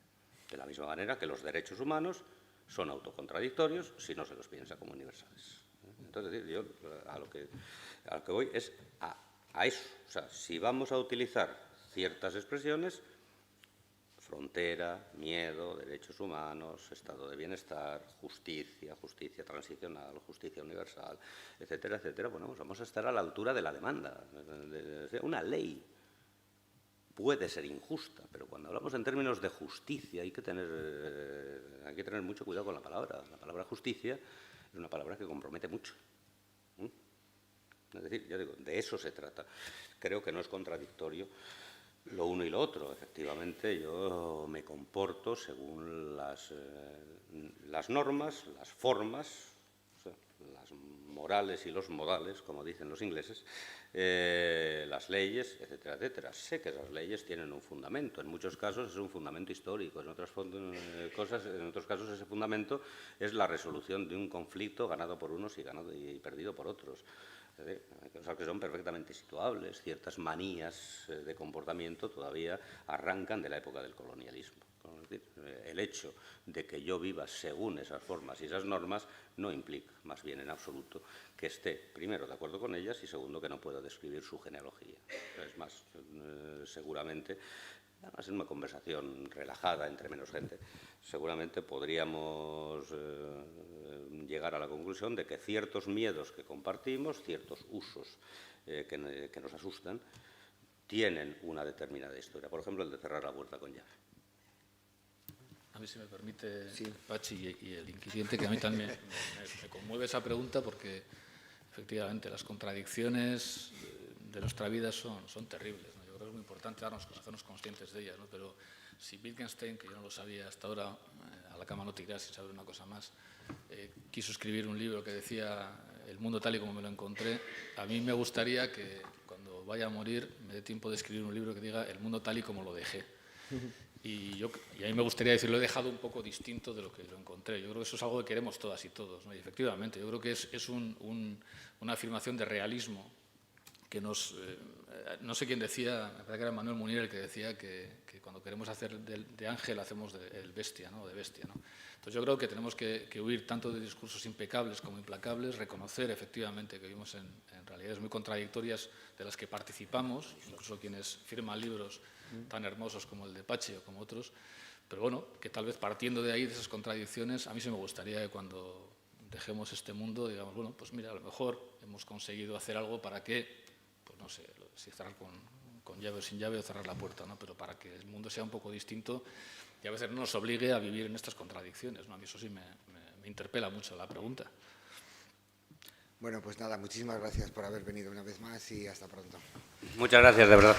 De la misma manera que los derechos humanos son autocontradictorios si no se los piensa como universales. Entonces, yo a lo que voy es a eso. O sea, si vamos a utilizar ciertas expresiones, frontera, miedo, derechos humanos, estado de bienestar, justicia, justicia transicional, justicia universal, etcétera, etcétera, bueno, pues vamos a estar a la altura de la demanda. Una ley puede ser injusta, pero cuando hablamos en términos de justicia hay que tener mucho cuidado con la palabra. La palabra justicia es una palabra que compromete mucho. Es decir, yo digo, de eso se trata. Creo que no es contradictorio lo uno y lo otro. Efectivamente, yo me comporto según las normas, las formas, o sea, las morales y los modales, como dicen los ingleses, las leyes, etcétera, etcétera. Sé que esas leyes tienen un fundamento. En muchos casos es un fundamento histórico. En otros casos ese fundamento es la resolución de un conflicto ganado por unos y perdido por otros. Hay cosas que son perfectamente situables. Ciertas manías de comportamiento todavía arrancan de la época del colonialismo. Es decir, el hecho de que yo viva según esas formas y esas normas no implica, más bien en absoluto, que esté, primero, de acuerdo con ellas y, segundo, que no pueda describir su genealogía. Es más, seguramente, además en una conversación relajada entre menos gente, seguramente podríamos llegar a la conclusión de que ciertos miedos que compartimos, ciertos usos que nos asustan, tienen una determinada historia. Por ejemplo, el de cerrar la puerta con llave. A mí, si me permite, sí, Pachi, y el inquiriente, que a mí también me conmueve esa pregunta, porque efectivamente las contradicciones de nuestra vida son terribles, ¿no? Yo creo que es muy importante hacernos conscientes de ellas, ¿no? Pero si Wittgenstein, que yo no lo sabía hasta ahora, a la cama no te irás sin saber una cosa más, quiso escribir un libro que decía el mundo tal y como me lo encontré, a mí me gustaría que cuando vaya a morir me dé tiempo de escribir un libro que diga el mundo tal y como lo dejé. Y a mí me gustaría decir, lo he dejado un poco distinto de lo que lo encontré. Yo creo que eso es algo que queremos todas y todos, ¿no? Y efectivamente, yo creo que es una afirmación de realismo que nos... no sé quién decía, me parece que era Manuel Munier el que decía que cuando queremos hacer de ángel hacemos de bestia, ¿no? De bestia, ¿no? Entonces yo creo que tenemos que huir tanto de discursos impecables como implacables, reconocer efectivamente que vivimos en realidades muy contradictorias de las que participamos, incluso quienes firman libros tan hermosos como el de Pachi o como otros, pero bueno, que tal vez partiendo de ahí, de esas contradicciones, a mí sí me gustaría que cuando dejemos este mundo, digamos, bueno, pues mira, a lo mejor hemos conseguido hacer algo para que, pues no sé, si cerrar con con llave o sin llave, o cerrar la puerta, ¿no? Pero para que el mundo sea un poco distinto y a veces no nos obligue a vivir en estas contradicciones, ¿no? A mí eso sí me interpela mucho la pregunta. Bueno, pues nada, muchísimas gracias por haber venido una vez más y hasta pronto. Muchas gracias, de verdad.